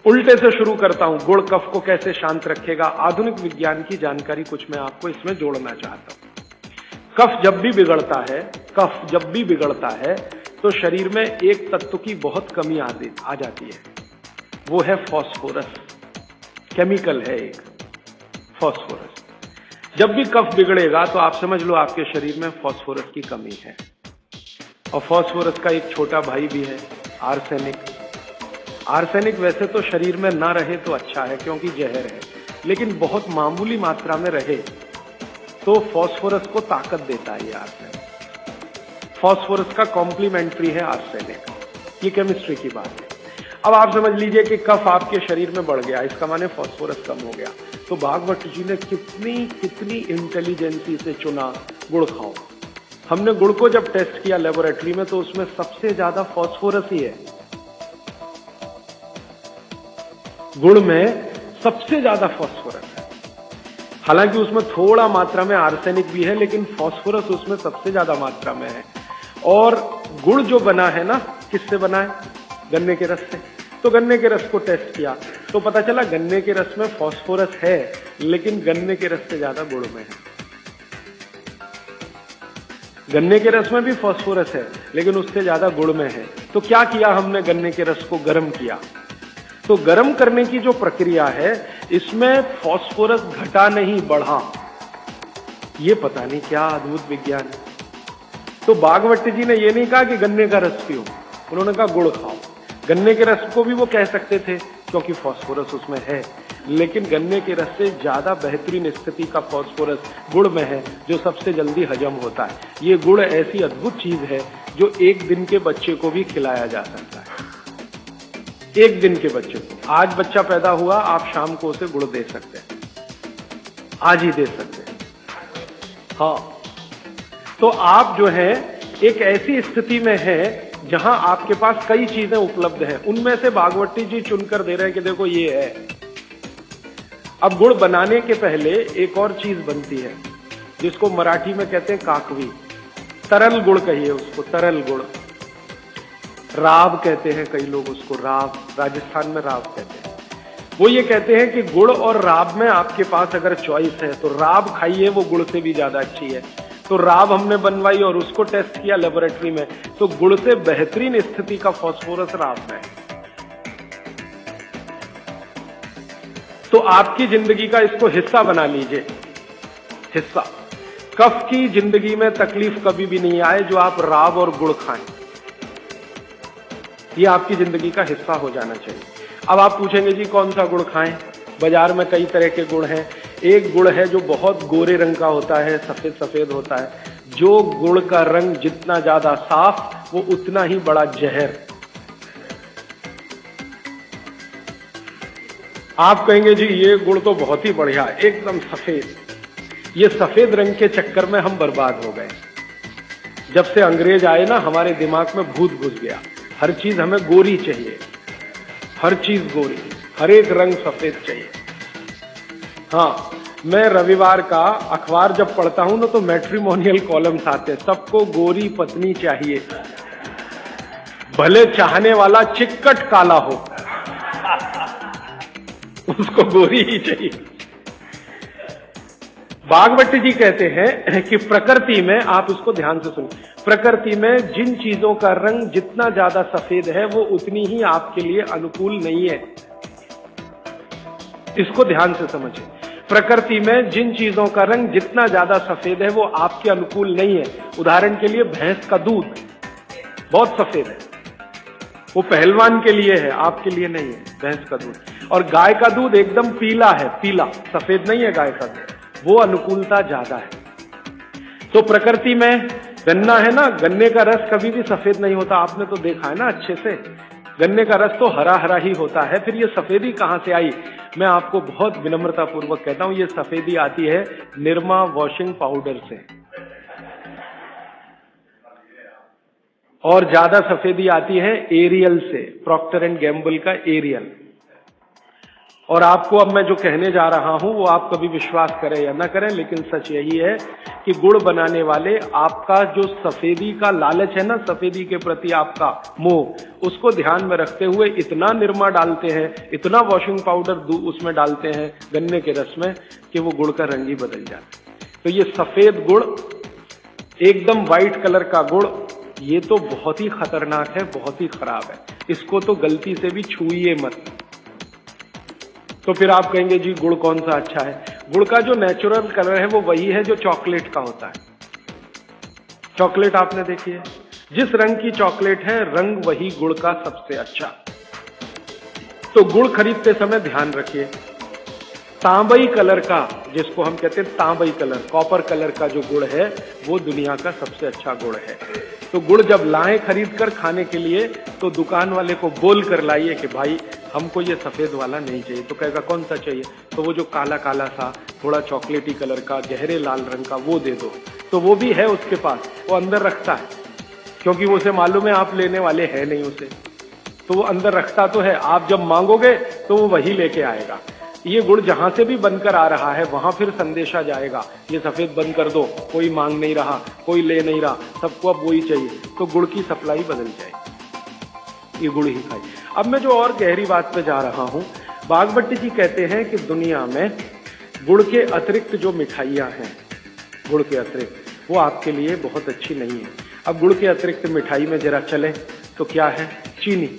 उल्टे से शुरू करता हूं, गुड़ कफ को कैसे शांत रखेगा। आधुनिक विज्ञान की जानकारी कुछ मैं आपको इसमें जोड़ना चाहता हूं। कफ जब भी बिगड़ता है तो शरीर में एक तत्व की बहुत कमी आ जाती है, वो है फास्फोरस। केमिकल है एक फास्फोरस। जब भी कफ बिगड़ेगा तो आप समझ लो आपके शरीर में फास्फोरस की कमी है। और फास्फोरस का एक छोटा भाई भी है, आर्सेनिक। आर्सेनिक वैसे तो शरीर में ना रहे तो अच्छा है क्योंकि जहर है, लेकिन बहुत मामूली मात्रा में रहे तो फास्फोरस को ताकत देता है। ये आर्सेनिक फास्फोरस का कॉम्प्लीमेंट्री है आर्सेनिक। ये केमिस्ट्री की बात है। अब आप समझ लीजिए कि कफ आपके शरीर में बढ़ गया, इसका माने फास्फोरस कम हो गया। तो भागवत जी ने कितनी इंटेलिजेंसी से चुना, गुड़ खाओ। हमने गुड़ को जब टेस्ट किया लेबोरेटरी में तो उसमें सबसे ज्यादा फास्फोरस ही है। गुड़ में सबसे ज्यादा फास्फोरस है। हालांकि उसमें थोड़ा मात्रा में आर्सेनिक भी है, लेकिन फास्फोरस उसमें सबसे ज्यादा मात्रा में है। और गुड़ जो बना है ना, किससे बना है? गन्ने के रस से। तो गन्ने के रस को टेस्ट किया तो पता चला गन्ने के रस में फास्फोरस है, लेकिन गन्ने के रस से ज्यादा गुड़ में है। गन्ने के रस में भी फास्फोरस है, लेकिन उससे ज्यादा गुड़ में है। तो क्या किया हमने? गन्ने के रस को गर्म किया। तो गर्म करने की जो प्रक्रिया है, इसमें फास्फोरस घटा नहीं, बढ़ा। ये पता नहीं क्या अद्भुत विज्ञान है। तो भागवत जी ने ये नहीं कहा कि गन्ने का रस पियो, उन्होंने कहा गुड़ खाओ। गन्ने के रस को भी वो कह सकते थे क्योंकि फास्फोरस उसमें है, लेकिन गन्ने के रस से ज्यादा बेहतरीन स्थिति का फास्फोरस गुड़ में है, जो सबसे जल्दी हजम होता है। ये गुड़ ऐसी अद्भुत चीज है जो 1 दिन के बच्चे को भी खिलाया जा सकता है। 1 दिन के बच्चे को, आज बच्चा पैदा हुआ, आप शाम को उसे गुड़ दे सकते हैं, आज ही दे सकते हैं। हाँ, तो आप जो है एक ऐसी स्थिति में है जहां आपके पास कई चीजें उपलब्ध हैं, उनमें से भागवती जी चुनकर दे रहे हैं कि देखो ये है। अब गुड़ बनाने के पहले एक और चीज बनती है जिसको मराठी में कहते हैं काकवी। तरल गुड़ कहिए उसको, तरल गुड़। राब कहते हैं कई लोग उसको, राब, राजस्थान में राब कहते हैं। वो ये कहते हैं कि गुड़ और राब में आपके पास अगर चॉइस है तो राब खाइए, वो गुड़ से भी ज्यादा अच्छी है। तो राब हमने बनवाई और उसको टेस्ट किया लेबोरेटरी में, तो गुड़ से बेहतरीन स्थिति का फास्फोरस राब में है। तो आपकी जिंदगी का इसको हिस्सा बना लीजिए, हिस्सा। कफ की जिंदगी में तकलीफ कभी भी नहीं आए जो आप राब और गुड़ खाएं, ये आपकी जिंदगी का हिस्सा हो जाना चाहिए। अब आप पूछेंगे जी कौन सा गुड़ खाएं? बाजार में कई तरह के गुड़ हैं। एक गुड़ है जो बहुत गोरे रंग का होता है, सफेद सफेद होता है। जो गुड़ का रंग जितना ज्यादा साफ, वो उतना ही बड़ा जहर। आप कहेंगे जी ये गुड़ तो बहुत ही बढ़िया, एकदम सफेद। ये सफेद रंग के चक्कर में हम बर्बाद हो गए। जब से अंग्रेज आए ना, हमारे दिमाग में भूत घुस गया। हर चीज हमें गोरी चाहिए, हर चीज गोरी, हर एक रंग सफेद चाहिए। हाँ, मैं रविवार का अखबार जब पढ़ता हूं ना तो मैट्रिमोनियल कॉलम्स आते हैं, सबको गोरी पत्नी चाहिए, भले चाहने वाला चिक्कट काला हो, उसको गोरी ही चाहिए। भागवत जी कहते हैं कि प्रकृति में, आप इसको ध्यान से सुनिए, प्रकृति में जिन चीजों का रंग जितना ज्यादा सफेद है वो उतनी ही आपके लिए अनुकूल नहीं है। इसको ध्यान से समझिए। प्रकृति में जिन चीजों का रंग जितना ज्यादा सफेद है वो आपके अनुकूल नहीं है। उदाहरण के लिए भैंस का दूध बहुत सफेद है, वो पहलवान के लिए है, आपके लिए नहीं है भैंस का दूध। और गाय का दूध एकदम पीला है, पीला, सफेद नहीं है गाय का दूध, वो अनुकूलता ज्यादा है। तो प्रकृति में गन्ना है ना, गन्ने का रस कभी भी सफेद नहीं होता, आपने तो देखा है ना अच्छे से, गन्ने का रस तो हरा हरा ही होता है। फिर ये सफेदी कहां से आई? मैं आपको बहुत विनम्रता पूर्वक कहता हूं, ये सफेदी आती है निरमा वॉशिंग पाउडर से, और ज्यादा सफेदी आती है एरियल से, प्रॉक्टर एंड गैम्बल का एरियल। और आपको अब मैं जो कहने जा रहा हूं वो आप कभी विश्वास करें या ना करें, लेकिन सच यही है कि गुड़ बनाने वाले आपका जो सफेदी का लालच है ना, सफेदी के प्रति आपका मोह, उसको ध्यान में रखते हुए इतना निरमा डालते हैं, इतना वॉशिंग पाउडर उसमें डालते हैं गन्ने के रस में कि वो गुड़ का रंग ही बदल जाता है। तो ये सफेद गुड़, एकदम व्हाइट कलर का गुड़, ये तो बहुत ही खतरनाक है, बहुत ही खराब है, इसको तो गलती से भी छूइए मत। तो फिर आप कहेंगे जी गुड़ कौन सा अच्छा है? गुड़ का जो नेचुरल कलर है वो वही है जो चॉकलेट का होता है। चॉकलेट आपने देखी है, जिस रंग की चॉकलेट है रंग वही गुड़ का सबसे अच्छा। तो गुड़ खरीदते समय ध्यान रखिए, तांबई कलर का, जिसको हम कहते हैं तांबई कलर, कॉपर कलर का जो गुड़ है वो दुनिया का सबसे अच्छा गुड़ है। तो गुड़ जब लाएं खरीद कर खाने के लिए तो दुकान वाले को बोल कर लाइए कि भाई हमको ये सफेद वाला नहीं चाहिए। तो कहेगा कौन सा चाहिए? तो वो जो काला काला सा, थोड़ा चॉकलेटी कलर का, गहरे लाल रंग का, वो दे दो। तो वो भी है उसके पास, वो अंदर रखता है, क्योंकि उसे मालूम है आप लेने वाले हैं नहीं उसे, तो वो अंदर रखता तो है, आप जब मांगोगे तो वो वही लेके आएगा। ये गुड़ जहां से भी बनकर आ रहा है वहां फिर संदेशा जाएगा, ये सफेद बंद कर दो, कोई मांग नहीं रहा, कोई ले नहीं रहा, सबको अब वही चाहिए, तो गुड़ की सप्लाई बदल जाएगी, ये गुड़ ही खाई। अब मैं जो और गहरी बात पे जा रहा हूं, बागभट्ट जी कहते हैं कि दुनिया में गुड़ के अतिरिक्त जो मिठाइयां हैं, गुड़ के अतिरिक्त, वो आपके लिए बहुत अच्छी नहीं है। अब गुड़ के अतिरिक्त मिठाई में जरा चले तो क्या है? चीनी।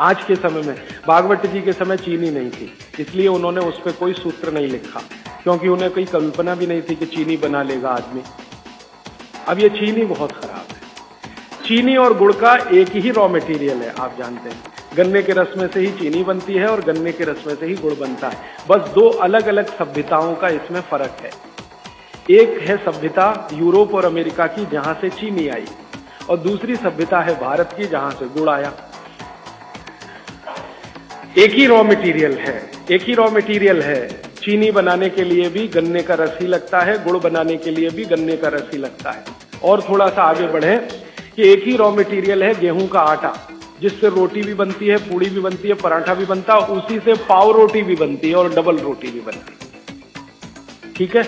आज के समय में, बागभट्ट जी के समय चीनी नहीं थी, इसलिए उन्होंने उस पर कोई सूत्र नहीं लिखा, क्योंकि उन्हें कोई कल्पना भी नहीं थी कि चीनी बना लेगा आदमी। अब ये चीनी बहुत खराब है। चीनी और गुड़ का एक ही रॉ मटेरियल है, आप जानते हैं, गन्ने के रस में से ही चीनी बनती है और गन्ने के रस में से ही गुड़ बनता है। बस दो अलग अलग सभ्यताओं का इसमें फर्क है। एक है सभ्यता यूरोप और अमेरिका की, जहां से चीनी आई, और दूसरी सभ्यता है भारत की, जहां से गुड़ आया। एक ही रॉ मटेरियल है, एक ही रॉ मटेरियल है। चीनी बनाने के लिए भी गन्ने का रस ही लगता है, गुड़ बनाने के लिए भी गन्ने का रस ही लगता है। और थोड़ा सा आगे बढ़े कि एक ही रॉ मटेरियल है गेहूं का आटा, जिससे रोटी भी बनती है, पूड़ी भी बनती है, पराठा भी बनता है, उसी से पाव रोटी भी बनती है और डबल रोटी भी बनती है। ठीक है,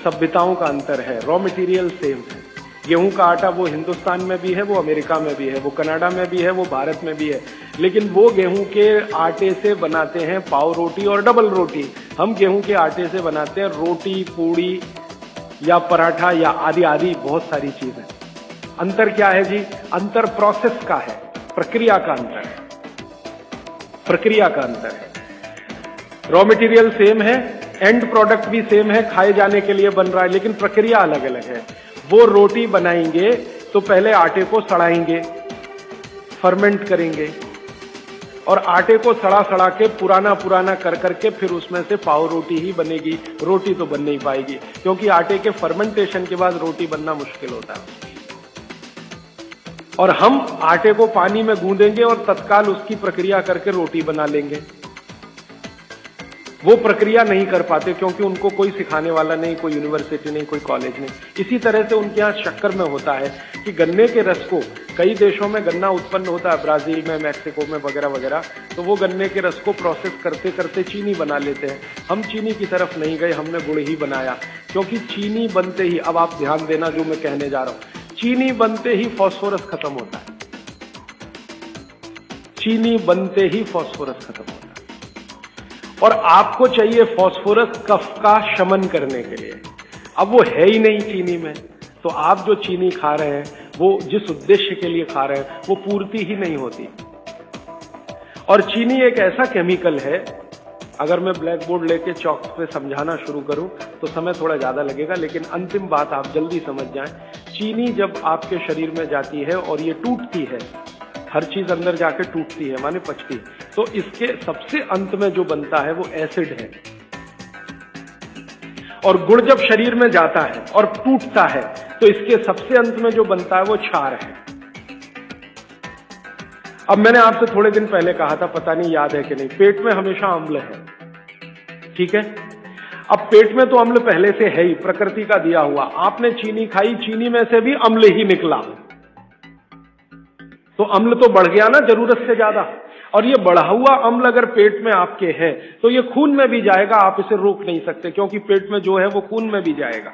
सभ्यताओं का अंतर है, रॉ मटेरियल सेम है। गेहूं का आटा वो हिंदुस्तान में भी है, वो अमेरिका में भी है, वो कनाडा में भी है, वो भारत में भी है, लेकिन वो गेहूं के आटे से बनाते हैं पाव रोटी और डबल रोटी। हम गेहूं के आटे से बनाते हैं रोटी, पूड़ी या पराठा या आदि आदि बहुत सारी चीजें। अंतर क्या है जी? अंतर प्रोसेस का है, प्रक्रिया का अंतर है, प्रक्रिया का अंतर है। रॉ मटेरियल सेम है, एंड प्रोडक्ट भी सेम है, खाए जाने के लिए बन रहा है, लेकिन प्रक्रिया अलग अलग है। वो रोटी बनाएंगे तो पहले आटे को सड़ाएंगे, फर्मेंट करेंगे, और आटे को सड़ा सड़ा के पुराना पुराना कर करके फिर उसमें से पाव रोटी ही बनेगी। रोटी तो बन नहीं पाएगी, क्योंकि आटे के फर्मेंटेशन के बाद रोटी बनना मुश्किल होता है। और हम आटे को पानी में गूंदेंगे और तत्काल उसकी प्रक्रिया करके रोटी बना लेंगे। वो प्रक्रिया नहीं कर पाते, क्योंकि उनको कोई सिखाने वाला नहीं, कोई यूनिवर्सिटी नहीं, कोई कॉलेज नहीं। इसी तरह से उनके यहाँ शक्कर में होता है कि गन्ने के रस को, कई देशों में गन्ना उत्पन्न होता है, ब्राजील में, मैक्सिको में वगैरह वगैरह, तो वो गन्ने के रस को प्रोसेस करते करते चीनी बना लेते हैं। हम चीनी की तरफ नहीं गए, हमने गुड़ ही बनाया, क्योंकि चीनी बनते ही, अब आप ध्यान देना जो मैं कहने जा रहा हूं, चीनी बनते ही फास्फोरस खत्म होता है। चीनी बनते ही फास्फोरस खत्म होता है, और आपको चाहिए फास्फोरस कफ का शमन करने के लिए। अब वो है ही नहीं चीनी में, तो आप जो चीनी खा रहे हैं वो जिस उद्देश्य के लिए खा रहे हैं वो पूर्ति ही नहीं होती। और चीनी एक ऐसा केमिकल है, अगर मैं ब्लैक बोर्ड लेके चौक पे समझाना शुरू करूं तो समय थोड़ा ज्यादा लगेगा, लेकिन अंतिम बात आप जल्दी समझ जाएं। चीनी जब आपके शरीर में जाती है और ये टूटती है, हर चीज अंदर जाके टूटती है, माने पचती है। तो इसके सबसे अंत में जो बनता है वो एसिड है। और गुड़ जब शरीर में जाता है और टूटता है तो इसके सबसे अंत में जो बनता है वो क्षार है। अब मैंने आपसे थोड़े दिन पहले कहा था, पता नहीं याद है कि नहीं, पेट में हमेशा अम्ल है, ठीक है। अब पेट में तो अम्ल पहले से है ही, प्रकृति का दिया हुआ। आपने चीनी खाई, चीनी में से भी अम्ल ही निकला, तो अम्ल तो बढ़ गया ना जरूरत से ज्यादा। और ये बढ़ा हुआ अम्ल अगर पेट में आपके है तो ये खून में भी जाएगा, आप इसे रोक नहीं सकते, क्योंकि पेट में जो है वो खून में भी जाएगा।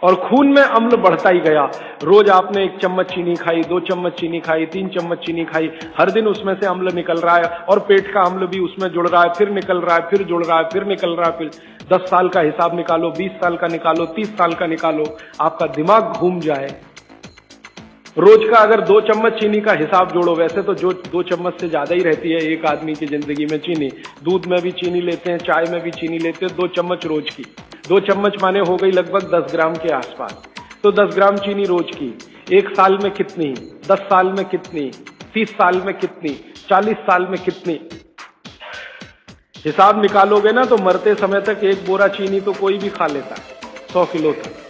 और खून में अम्ल बढ़ता ही गया। रोज आपने 1 चम्मच चीनी खाई, 2 चम्मच चीनी खाई, 3 चम्मच चीनी खाई, हर दिन उसमें से अम्ल निकल रहा है और पेट का अम्ल भी उसमें जुड़ रहा है, फिर निकल रहा है, फिर जुड़ रहा है, फिर निकल रहा है। फिर 10 साल का हिसाब निकालो, 20 साल का निकालो, 30 साल का निकालो, आपका दिमाग घूम जाए। रोज का अगर 2 चम्मच चीनी का हिसाब जोड़ो, वैसे तो जो 2 चम्मच से ज्यादा ही रहती है एक आदमी की जिंदगी में चीनी। दूध में भी चीनी लेते हैं, चाय में भी चीनी लेते हैं, 2 चम्मच रोज की। 2 चम्मच माने हो गई लगभग 10 ग्राम के आसपास। तो 10 ग्राम चीनी रोज की, 1 साल में कितनी, 10 साल में कितनी, 30 साल में कितनी, 40 साल में कितनी, हिसाब निकालोगे ना तो मरते समय तक 1 बोरा चीनी तो कोई भी खा लेता है, 100 किलो तक।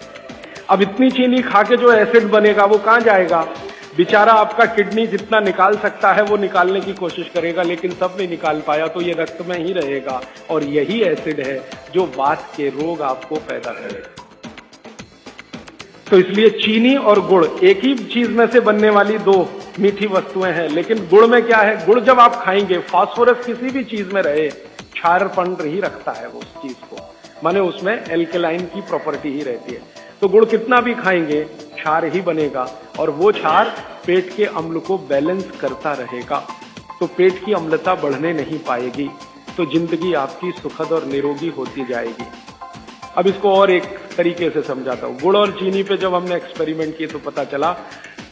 अब इतनी चीनी खा के जो एसिड बनेगा वो कहां जाएगा? बेचारा आपका किडनी जितना निकाल सकता है वो निकालने की कोशिश करेगा, लेकिन सब नहीं निकाल पाया तो ये रक्त में ही रहेगा। और यही एसिड है जो वात के रोग आपको पैदा करेगा। तो इसलिए चीनी और गुड़ एक ही चीज में से बनने वाली 2 मीठी वस्तुएं हैं, लेकिन गुड़ में क्या है? गुड़ जब आप खाएंगे, फास्फोरस किसी भी चीज में रहे, क्षारपण ही रखता है वो उस चीज को, माने उसमें एल्केलाइन की प्रॉपर्टी ही रहती है। तो गुड़ कितना भी खाएंगे क्षार ही बनेगा, और वो क्षार पेट के अम्ल को बैलेंस करता रहेगा। तो पेट की अम्लता बढ़ने नहीं पाएगी, तो जिंदगी आपकी सुखद और निरोगी होती जाएगी। अब इसको और एक तरीके से समझाता हूं। गुड़ और चीनी पे जब हमने एक्सपेरिमेंट किए तो पता चला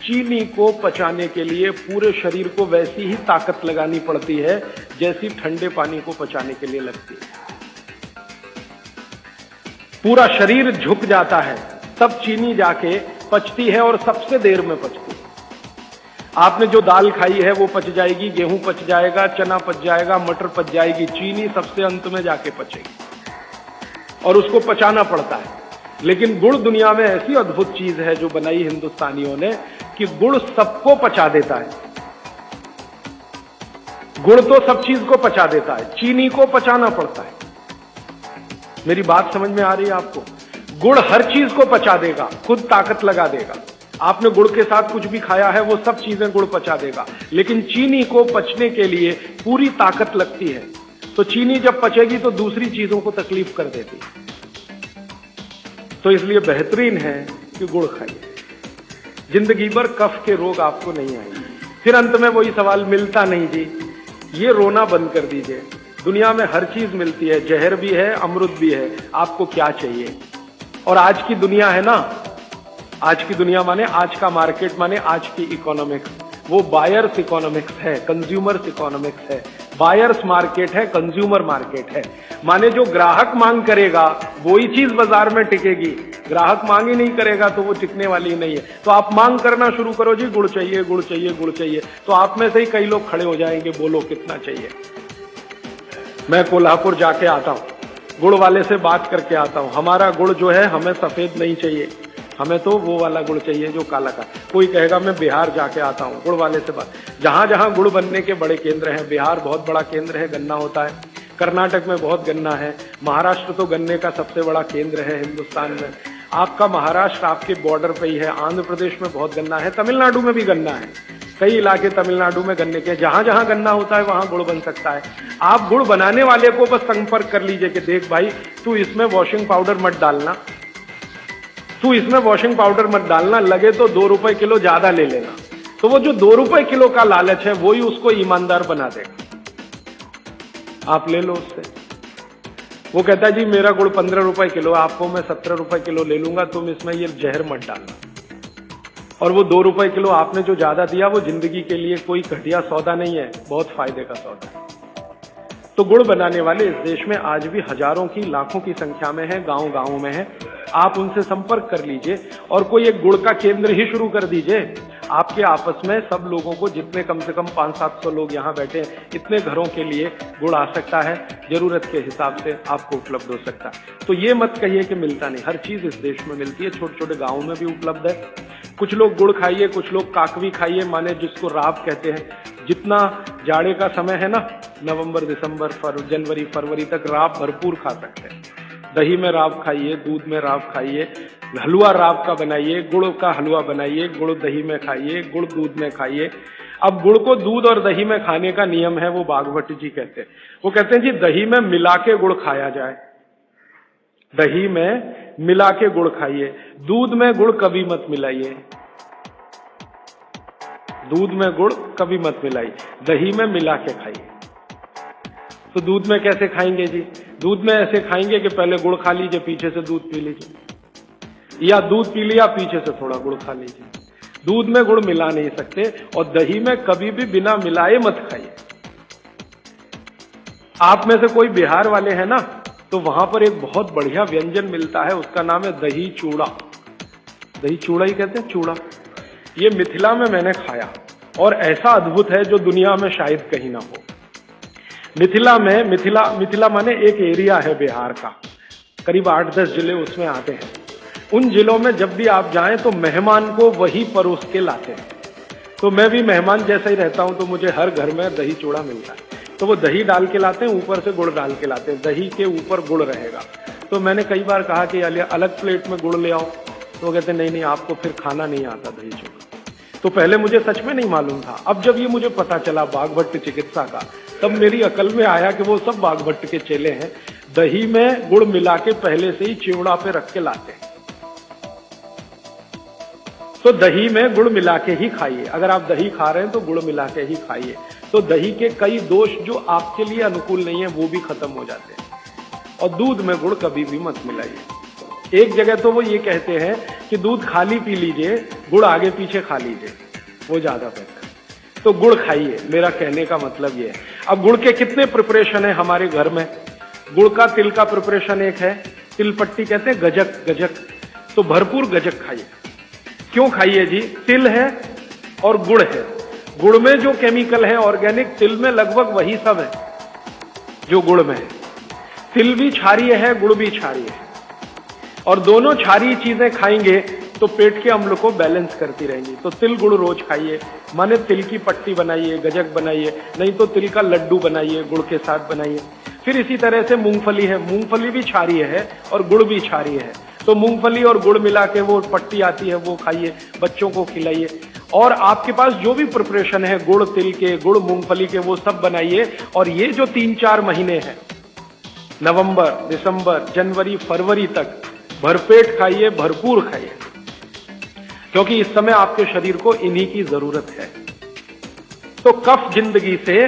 चीनी को पचाने के लिए पूरे शरीर को वैसी ही ताकत लगानी पड़ती है जैसी ठंडे पानी को पचाने के लिए लगती है। पूरा शरीर झुक जाता है, तब चीनी जाके पचती है, और सबसे देर में पचती है। आपने जो दाल खाई है वो पच जाएगी, गेहूं पच जाएगा, चना पच जाएगा, मटर पच जाएगी, चीनी सबसे अंत में जाके पचेगी, और उसको पचाना पड़ता है। लेकिन गुड़ दुनिया में ऐसी अद्भुत चीज है जो बनाई हिंदुस्तानियों ने, कि गुड़ सबको पचा देता है। गुड़ तो सब चीज को पचा देता है, चीनी को पचाना पड़ता है। मेरी बात समझ में आ रही है आपको? गुड़ हर चीज को पचा देगा, खुद ताकत लगा देगा। आपने गुड़ के साथ कुछ भी खाया है वो सब चीजें गुड़ पचा देगा, लेकिन चीनी को पचने के लिए पूरी ताकत लगती है। तो चीनी जब पचेगी तो दूसरी चीजों को तकलीफ कर देती है। तो इसलिए बेहतरीन है कि गुड़ खाइए, जिंदगी भर कफ के रोग आपको नहीं आएंगे। फिर अंत में वही सवाल, मिलता नहीं जी, ये रोना बंद कर दीजिए। दुनिया में हर चीज मिलती है, जहर भी है, अमृत भी है, आपको क्या चाहिए? और आज की दुनिया है ना, आज की दुनिया माने आज का मार्केट, माने आज की इकोनॉमिक्स, वो बायर्स इकोनॉमिक्स है, कंज्यूमर्स इकोनॉमिक्स है। बायर्स मार्केट है, कंज्यूमर मार्केट है। माने जो ग्राहक मांग करेगा वही चीज बाजार में टिकेगी, ग्राहक मांग ही नहीं करेगा तो वो टिकने वाली ही नहीं है। तो आप मांग करना शुरू करो, जी गुड़ चाहिए, गुड़ चाहिए, गुड़ चाहिए, तो आप में से ही कई लोग खड़े हो जाएंगे, बोलो कितना चाहिए। मैं कोल्हापुर जाके आता हूं, गुड़ वाले से बात करके आता हूं, हमारा गुड़ जो है हमें सफेद नहीं चाहिए, हमें तो वो वाला गुड़ चाहिए जो काला का। कोई कहेगा मैं बिहार जाके आता हूं, गुड़ वाले से बात। जहां जहां गुड़ बनने के बड़े केंद्र हैं, बिहार बहुत बड़ा केंद्र है, गन्ना होता है, कर्नाटक में बहुत गन्ना है, महाराष्ट्र तो गन्ने का सबसे बड़ा केंद्र है हिंदुस्तान में। आपका महाराष्ट्र आपके बॉर्डर पे ही है, आंध्र प्रदेश में बहुत गन्ना है, तमिलनाडु में भी गन्ना है, कई इलाके तमिलनाडु में गन्ने के। जहां जहां गन्ना होता है वहां गुड़ बन सकता है। आप गुड़ बनाने वाले को बस संपर्क कर लीजिए कि देख भाई, तू इसमें वॉशिंग पाउडर मत डालना, तू इसमें वॉशिंग पाउडर मत डालना, लगे तो 2 रुपए किलो ज्यादा ले लेना। तो वो जो 2 रुपए किलो का लालच है वही उसको ईमानदार बना देगा। आप ले लो उससे। वो कहता है जी मेरा गुड़ 15 रुपए किलो, आपको मैं 17 रुपए किलो ले लूंगा, तुम इसमें ये जहर मत डालना। और वो 2 रुपए किलो आपने जो ज्यादा दिया वो जिंदगी के लिए कोई घटिया सौदा नहीं है, बहुत फायदे का सौदा है। तो गुड़ बनाने वाले इस देश में आज भी हजारों की, लाखों की संख्या में है, गांव गांव में है। आप उनसे संपर्क कर लीजिए और कोई एक गुड़ का केंद्र ही शुरू कर दीजिए। आपके आपस में सब लोगों को, जितने कम से कम 500-700 लोग यहाँ बैठे हैं, इतने घरों के लिए गुड़ आ सकता है, जरूरत के हिसाब से आपको उपलब्ध हो सकता है। तो ये मत कहिए कि मिलता नहीं, हर चीज इस देश में मिलती है, छोटे छोटे गाँव में भी उपलब्ध है। कुछ लोग गुड़ खाइए, कुछ लोग काकवी खाइए, माने जिसको राब कहते हैं। जितना जाड़े का समय है ना, नवंबर, दिसंबर, जनवरी, फरवरी तक राब भरपूर खा सकते हैं। दही में राब खाइए, दूध में राब खाइए, हलवा राब का बनाइए, गुड़ का हलवा बनाइए, गुड़ दही में खाइए, गुड़ दूध में खाइए। अब गुड़ को दूध और दही में खाने का नियम है, वो बागभट्ट जी कहते हैं। वो कहते हैं जी दही में मिला के गुड़ खाया जाए, दही में मिला के गुड़ खाइए, दूध में गुड़ कभी मत मिलाइए, दूध में गुड़ कभी मत मिलाइए, दही में मिला के खाइए। तो दूध में कैसे खाएंगे जी? दूध में ऐसे खाएंगे कि पहले गुड़ खा लीजिए, पीछे से दूध पी लीजिए, या दूध पी लिया, पीछे से थोड़ा गुड़ खा लीजिए। दूध में गुड़ मिला नहीं सकते, और दही में कभी भी बिना मिलाए मत खाइए। आप में से कोई बिहार वाले हैं ना, तो वहां पर एक बहुत बढ़िया व्यंजन मिलता है, उसका नाम है दही चूड़ा। दही चूड़ा ही कहते हैं, चूड़ा। ये मिथिला में मैंने खाया, और ऐसा अद्भुत है जो दुनिया में शायद कहीं ना हो। मिथिला में, मिथिला माने एक एरिया है बिहार का, करीब 8-10 जिले उसमें आते हैं। उन जिलों में जब भी आप जाएं तो मेहमान को वही परोस के लाते हैं। तो मैं भी मेहमान जैसा ही रहता हूं, तो मुझे हर घर में दही चूड़ा मिलता है। तो वो दही डाल के लाते हैं, ऊपर से गुड़ डाल के लाते हैं, दही के ऊपर गुड़ रहेगा। तो मैंने कई बार कहा कि अलग प्लेट में गुड़ ले आओ, तो वो कहते नहीं, आपको फिर खाना नहीं आता दही चूड़ा। तो पहले मुझे सच में नहीं मालूम था। अब जब ये मुझे पता चला बागभट्ट चिकित्सा का, तब मेरी अकल में आया कि वो सब बागभट्ट के चेले हैं, दही में गुड़ मिला के पहले से ही चिवड़ा पे रख के लाते हैं। तो दही में गुड़ मिला के ही खाइए। अगर आप दही खा रहे हैं तो गुड़ मिला के ही खाइए। तो दही के कई दोष जो आपके लिए अनुकूल नहीं है वो भी खत्म हो जाते हैं। और दूध में गुड़ कभी भी मत मिलाइए। एक जगह तो वो ये कहते हैं कि दूध खाली पी लीजिए, गुड़ आगे पीछे खा लीजिए, वो ज्यादा बेहतर है। तो गुड़ खाइए, मेरा कहने का मतलब ये है। अब गुड़ के कितने प्रिपरेशन है हमारे घर में? गुड़ का, तिल का प्रिपरेशन एक है, तिल पट्टी कहते हैं, गजक। तो भरपूर गजक खाइए। क्यों खाइए जी? तिल है और गुड़ है। गुड़ में जो केमिकल है ऑर्गेनिक, तिल में लगभग वही सब है जो गुड़ में है। तिल भी क्षारीय है, गुड़ भी क्षारीय है, और दोनों क्षारीय चीजें खाएंगे तो पेट के अम्ल को बैलेंस करती रहेंगी। तो तिल गुड़ रोज खाइए, माने तिल की पट्टी बनाइए, गजक बनाइए, नहीं तो तिल का लड्डू बनाइए, गुड़ के साथ बनाइए। फिर इसी तरह से मूंगफली है, मूंगफली भी क्षारीय है और गुड़ भी क्षारीय है। तो मूंगफली और गुड़ मिला के वो पट्टी आती है, वो खाइए, बच्चों को खिलाइए। और आपके पास जो भी प्रिपरेशन है गुड़ तिल के, गुड़ मूंगफली के, वो सब बनाइए। और ये जो 3-4 महीने हैं, नवंबर, दिसंबर, जनवरी, फरवरी तक भरपेट खाइए, भरपूर खाइए, क्योंकि इस समय आपके शरीर को इन्हीं की जरूरत है। तो कफ जिंदगी से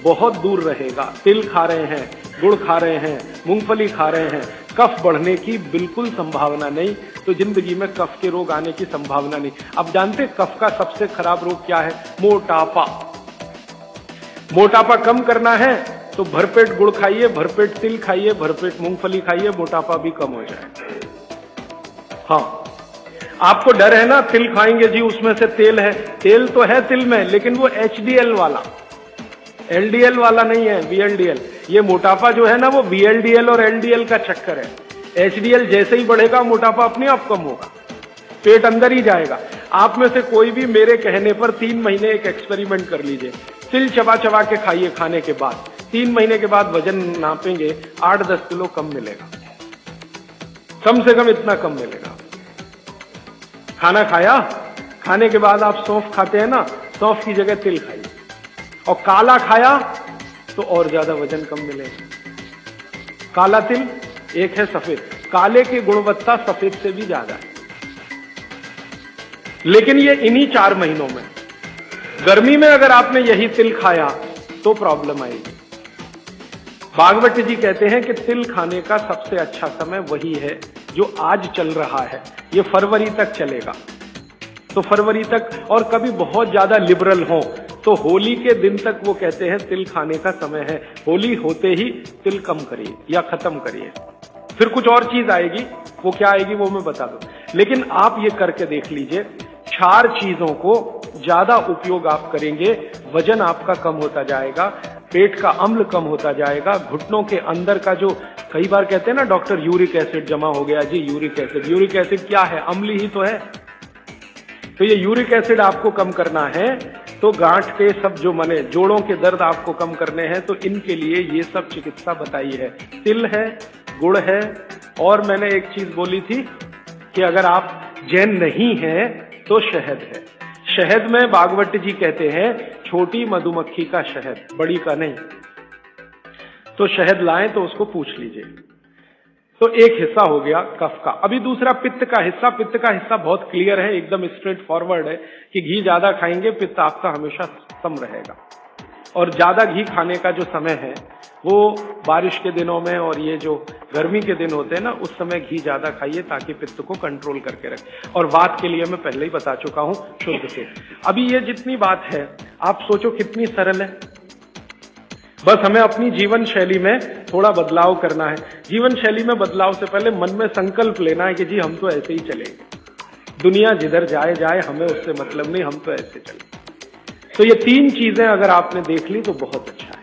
बहुत दूर रहेगा। तिल खा रहे हैं, गुड़ खा रहे हैं, मूंगफली खा रहे हैं, कफ बढ़ने की बिल्कुल संभावना नहीं। तो जिंदगी में कफ के रोग आने की संभावना नहीं। अब जानते कफ का सबसे खराब रोग क्या है? मोटापा। मोटापा कम करना है तो भरपेट गुड़ खाइए, भरपेट तिल खाइए, भरपेट मूंगफली खाइए, मोटापा भी कम हो जाए। हाँ, आपको डर है ना, तिल खाएंगे जी उसमें से तेल है। तेल तो है तिल में, लेकिन वो HDL वाला, LDL वाला नहीं है, VLDL। ये मोटापा जो है ना, वो VLDL और LDL का चक्कर है। HDL जैसे ही बढ़ेगा, मोटापा अपने आप कम होगा, पेट अंदर ही जाएगा। आप में से कोई भी मेरे कहने पर 3 महीने एक एक्सपेरिमेंट कर लीजिए। तिल चबा चबा के खाइए, खाने के बाद 3 महीने के बाद वजन नापेंगे, 8-10 किलो कम मिलेगा, कम से कम इतना कम मिलेगा। खाना खाया, खाने के बाद आप सौंफ खाते हैं ना, सौंफ की जगह तिल खाइए। और काला खाया तो और ज्यादा वजन कम मिलेगा। काला तिल एक है सफेद, काले की गुणवत्ता सफेद से भी ज्यादा है। लेकिन ये इन्हीं 4 महीनों में, गर्मी में अगर आपने यही तिल खाया तो प्रॉब्लम आएगी। बागवट जी कहते हैं कि तिल खाने का सबसे अच्छा समय वही है जो आज चल रहा है, ये फरवरी तक चलेगा। तो फरवरी तक, और कभी बहुत ज्यादा लिबरल हो तो होली के दिन तक वो कहते हैं तिल खाने का समय है। होली होते ही तिल कम करिए या खत्म करिए। फिर कुछ और चीज आएगी, वो क्या आएगी वो मैं बता दूं। लेकिन आप ये करके देख लीजिए, 4 चीजों को ज्यादा उपयोग आप करेंगे, वजन आपका कम होता जाएगा, पेट का अम्ल कम होता जाएगा, घुटनों के अंदर का जो कई बार कहते हैं ना डॉक्टर यूरिक एसिड जमा हो गया जी, यूरिक एसिड क्या है? अम्ल ही तो है। तो ये यूरिक एसिड आपको कम करना है, तो गांठ के सब जो माने जोड़ों के दर्द आपको कम करने हैं, तो इनके लिए ये सब चिकित्सा बताई है। तिल है, गुड़ है, और मैंने एक चीज बोली थी कि अगर आप जैन नहीं हैं तो शहद है। शहद में भागवत जी कहते हैं छोटी मधुमक्खी का शहद, बड़ी का नहीं। तो शहद लाएं तो उसको पूछ लीजिए। तो एक हिस्सा हो गया कफ का। अभी दूसरा पित्त का हिस्सा। पित्त का हिस्सा बहुत क्लियर है, एकदम स्ट्रेट फॉरवर्ड है कि घी ज्यादा खाएंगे पित्त आपका हमेशा सम रहेगा। और ज्यादा घी खाने का जो समय है वो बारिश के दिनों में और ये जो गर्मी के दिन होते हैं ना, उस समय घी ज्यादा खाइए ताकि पित्त को कंट्रोल करके रखे। और वात के लिए मैं पहले ही बता चुका हूं, शुद्ध से। अभी ये जितनी बात है आप सोचो कितनी सरल है। बस हमें अपनी जीवन शैली में थोड़ा बदलाव करना है। जीवन शैली में बदलाव से पहले मन में संकल्प लेना है कि जी हम तो ऐसे ही चलेंगे, दुनिया जिधर जाए जाए, हमें उससे मतलब नहीं, हम तो ऐसे चले। तो ये 3 चीजें अगर आपने देख ली तो बहुत अच्छा है।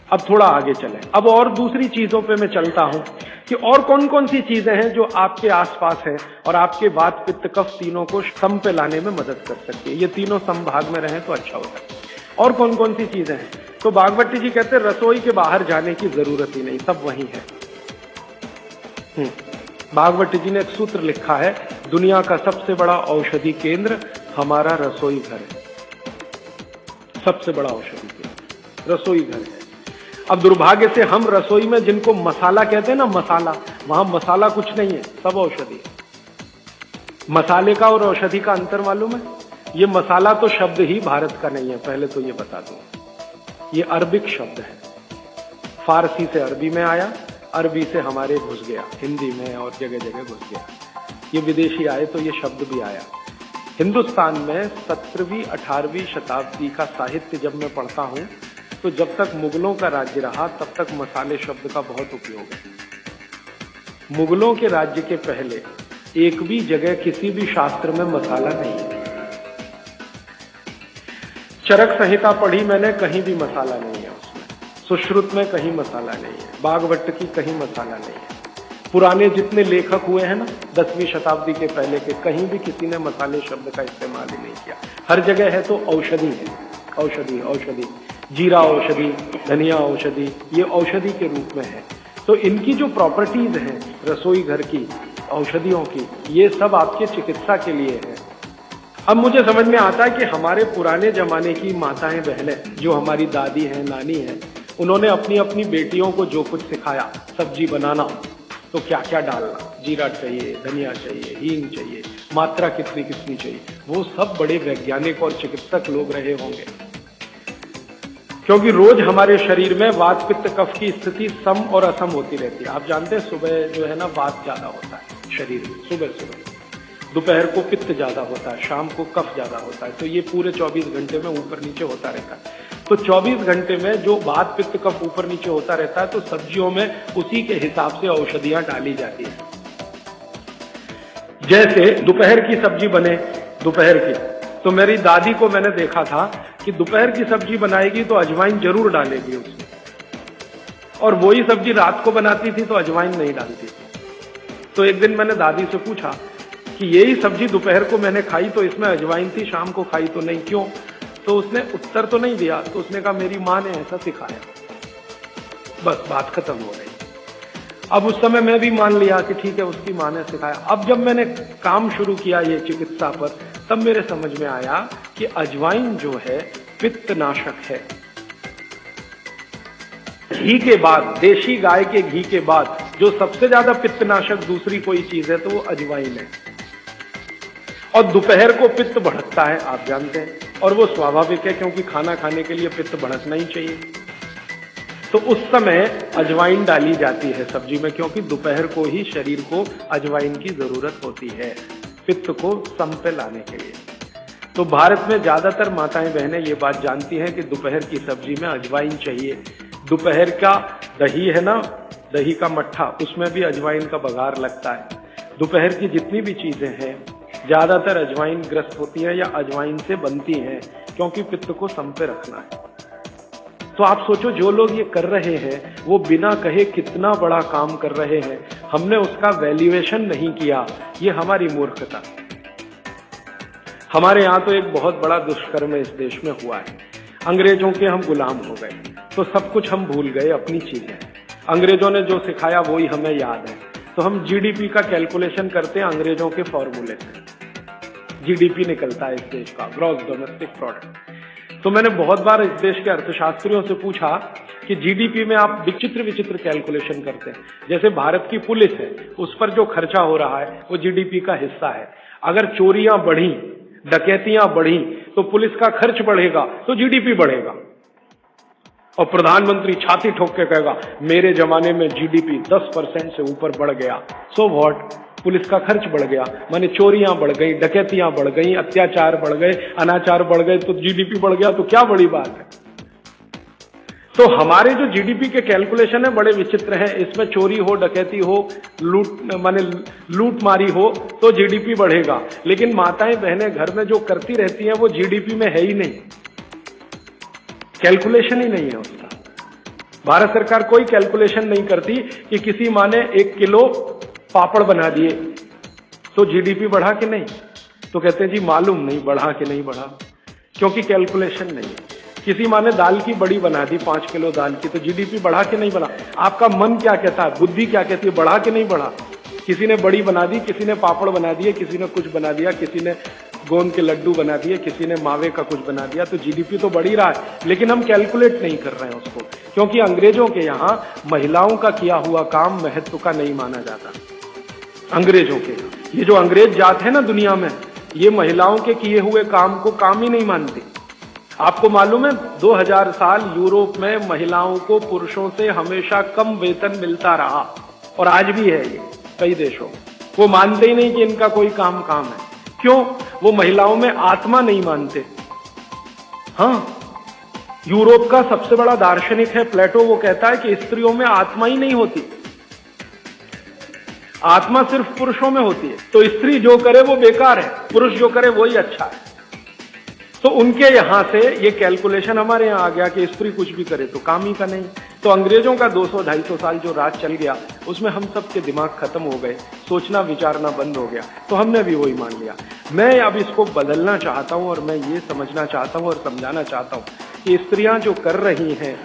अब थोड़ा आगे चलें। अब और दूसरी चीजों पे मैं चलता हूं कि और कौन कौन सी चीजें हैं जो आपके आसपास हैं और आपके वात पित्त कफ तीनों को सम पे लाने में मदद कर सकती है। ये तीनों समभाग में रहें तो अच्छा होता है। और कौन कौन सी चीजें हैं? तो भागवत जी कहते हैं रसोई के बाहर जाने की जरूरत ही नहीं, सब वहीं है। भागवत जी ने एक सूत्र लिखा है, दुनिया का सबसे बड़ा औषधि केंद्र हमारा रसोई घर है। सबसे बड़ा औषधि केंद्र रसोई घर है। अब दुर्भाग्य से हम रसोई में जिनको मसाला कहते हैं ना, मसाला, वहां मसाला कुछ नहीं है, सब औषधि। मसाले का और औषधि का अंतर मालूम है? ये मसाला तो शब्द ही भारत का नहीं है, पहले तो ये बता दूं। ये अरबिक शब्द है, फारसी से अरबी में आया, अरबी से हमारे घुस गया, हिंदी में और जगह जगह घुस गया। ये विदेशी आए तो ये शब्द भी आया। हिंदुस्तान में 17वीं 18वीं शताब्दी का साहित्य जब मैं पढ़ता हूं तो जब तक मुगलों का राज्य रहा तब तक मसाले शब्द का बहुत उपयोग है। मुगलों के राज्य के पहले एक भी जगह किसी भी शास्त्र में मसाला नहीं है। चरक संहिता पढ़ी मैंने, कहीं भी मसाला नहीं है उसमें। सुश्रुत में कहीं मसाला नहीं है, भागवत की कहीं मसाला नहीं है। पुराने जितने लेखक हुए हैं ना 10वीं शताब्दी के पहले के, कहीं भी किसी ने मसाले शब्द का इस्तेमाल ही नहीं किया। हर जगह है तो औषधि है, औषधि औषधि, जीरा औषधि, धनिया औषधि, ये औषधि के रूप में है। तो इनकी जो प्रॉपर्टीज हैं रसोई घर की, औषधियों की, ये सब आपके चिकित्सा के लिए है। अब मुझे समझ में आता है कि हमारे पुराने जमाने की माताएं बहनें, जो हमारी दादी हैं, नानी हैं, उन्होंने अपनी अपनी बेटियों को जो कुछ सिखाया, सब्जी बनाना तो क्या क्या डालना, जीरा चाहिए, धनिया चाहिए, हींग चाहिए, मात्रा कितनी कितनी चाहिए, वो सब बड़े वैज्ञानिक और चिकित्सक लोग रहे होंगे। क्योंकि रोज हमारे शरीर में वात पित्त कफ की स्थिति सम और असम होती रहती है। आप जानते हैं सुबह जो है ना वात ज्यादा होता है शरीर में, सुबह, दोपहर को पित्त ज्यादा होता है, शाम को कफ ज्यादा होता है। तो ये पूरे 24 घंटे में ऊपर नीचे होता रहता है। तो 24 घंटे में जो वात पित्त कफ ऊपर नीचे होता रहता है, तो सब्जियों में उसी के हिसाब से औषधियां डाली जाती है। जैसे दोपहर की सब्जी बने, दोपहर की, तो मेरी दादी को मैंने देखा था कि दोपहर की सब्जी बनाएगी तो अजवाइन जरूर डालेगी उसमें, और वही सब्जी रात को बनाती थी तो अजवाइन नहीं डालती थी। तो एक दिन मैंने दादी से पूछा कि यही सब्जी दोपहर को मैंने खाई तो इसमें अजवाइन थी, शाम को खाई तो नहीं, क्यों? तो उसने उत्तर तो नहीं दिया। तो उसने कहा मेरी माँ ने ऐसा सिखाया। बस बात खत्म हो गई। अब उस समय मैं भी मान लिया कि ठीक है, उसकी माँ ने सिखाया। अब जब मैंने काम शुरू किया ये चिकित्सा पर, तब मेरे समझ में आया कि अजवाइन जो है पित्तनाशक है। घी के बाद, देशी गाय के घी के बाद जो सबसे ज्यादा पित्तनाशक दूसरी कोई चीज है तो वो अजवाइन है। और दोपहर को पित्त भड़कता है, आप जानते हैं, और वो स्वाभाविक है क्योंकि खाना खाने के लिए पित्त भड़कना ही चाहिए। तो उस समय अजवाइन डाली जाती है सब्जी में, क्योंकि दोपहर को ही शरीर को अजवाइन की जरूरत होती है पित्त को सम पे लाने के लिए। तो भारत में ज्यादातर माताएं बहनें ये बात जानती हैं कि दोपहर की सब्जी में अजवाइन चाहिए। दोपहर का दही है ना, दही का मट्ठा, उसमें भी अजवाइन का बघार लगता है। दोपहर की जितनी भी चीजें हैं ज्यादातर अजवाइन ग्रस्त होती है या अजवाइन से बनती हैं, क्योंकि पित्त को सम पे रखना है। तो आप सोचो, जो लोग ये कर रहे हैं वो बिना कहे कितना बड़ा काम कर रहे हैं, हमने उसका वैल्यूएशन नहीं किया, ये हमारी मूर्खता। हमारे यहाँ तो एक बहुत बड़ा दुष्कर्म इस देश में हुआ है। अंग्रेजों के हम गुलाम हो गए, तो सब कुछ हम भूल गए, अपनी चीजें। अंग्रेजों ने जो सिखाया वही हमें याद है, तो हम जीडीपी का कैलकुलेशन करते हैं अंग्रेजों के फॉर्मूले से। जीडीपी निकलता है इस देश का, ग्रॉस डोमेस्टिक प्रोडक्ट। तो मैंने बहुत बार इस देश के अर्थशास्त्रियों से पूछा कि जीडीपी में आप विचित्र विचित्र कैलकुलेशन करते हैं। जैसे भारत की पुलिस है, उस पर जो खर्चा हो रहा है वो जीडीपी का हिस्सा है। अगर चोरियां बढ़ी, डकैतियां बढ़ी, तो पुलिस का खर्च बढ़ेगा तो जीडीपी बढ़ेगा। और प्रधानमंत्री छाती ठोक के कहेगा मेरे जमाने में जीडीपी 10% से ऊपर बढ़ गया। सो व्हाट, पुलिस का खर्च बढ़ गया, माने चोरियां बढ़ गई, डकैतियां बढ़ गई, अत्याचार बढ़ गए, अनाचार बढ़ गए, तो जीडीपी बढ़ गया, तो क्या बड़ी बात है। तो हमारे जो जीडीपी के कैलकुलेशन है बड़े विचित्र हैं। इसमें चोरी हो, डकैती हो, लूट मारी हो तो जीडीपी बढ़ेगा, लेकिन माताएं बहनें घर में जो करती रहती हैं वो जीडीपी में है ही नहीं, कैलकुलेशन ही नहीं है उसका। भारत सरकार कोई कैलकुलेशन नहीं करती कि किसी माँ ने 1 किलो पापड़ बना दिए तो जीडीपी बढ़ा कि नहीं, तो कहते हैं जी मालूम नहीं बढ़ा कि नहीं बढ़ा, क्योंकि कैलकुलेशन नहीं है। किसी माँ ने दाल की बड़ी बना दी 5 किलो दाल की, तो जीडीपी बढ़ा कि नहीं बढ़ा। आपका मन क्या कहता है, बुद्धि क्या कहती है, बढ़ा कि नहीं बढ़ा। किसी ने बड़ी बना दी, किसी ने पापड़ बना दिए, किसी ने कुछ बना दिया, किसी ने गोंद के लड्डू बना दिए, किसी ने मावे का कुछ बना दिया, तो जीडीपी तो बढ़ ही रहा है, लेकिन हम कैलकुलेट नहीं कर रहे हैं उसको, क्योंकि अंग्रेजों के यहाँ महिलाओं का किया हुआ काम महत्व का नहीं माना जाता। अंग्रेजों के, ये जो अंग्रेज जात है ना दुनिया में, ये महिलाओं के किए हुए काम को काम ही नहीं मानती। आपको मालूम है 2000 साल यूरोप में महिलाओं को पुरुषों से हमेशा कम वेतन मिलता रहा, और आज भी है ये कई देशों। वो मानते ही नहीं कि इनका कोई काम है। क्यों? वो महिलाओं में आत्मा नहीं मानते। हाँ, यूरोप का सबसे बड़ा दार्शनिक है प्लेटो, वो कहता है कि स्त्रियों में आत्मा ही नहीं होती, आत्मा सिर्फ पुरुषों में होती है। तो स्त्री जो करे वो बेकार है, पुरुष जो करे वही अच्छा है। तो उनके यहां से ये कैलकुलेशन हमारे यहां आ गया कि स्त्री कुछ भी करे तो काम ही का नहीं। तो अंग्रेजों का 200-250 साल जो राज चल गया, उसमें हम सबके दिमाग खत्म हो गए, सोचना विचारना बंद हो गया, तो हमने भी वही मान लिया। मैं अब इसको बदलना चाहता हूं, और मैं ये समझना चाहता हूं और समझाना चाहता हूं कि स्त्रियां जो कर रही हैं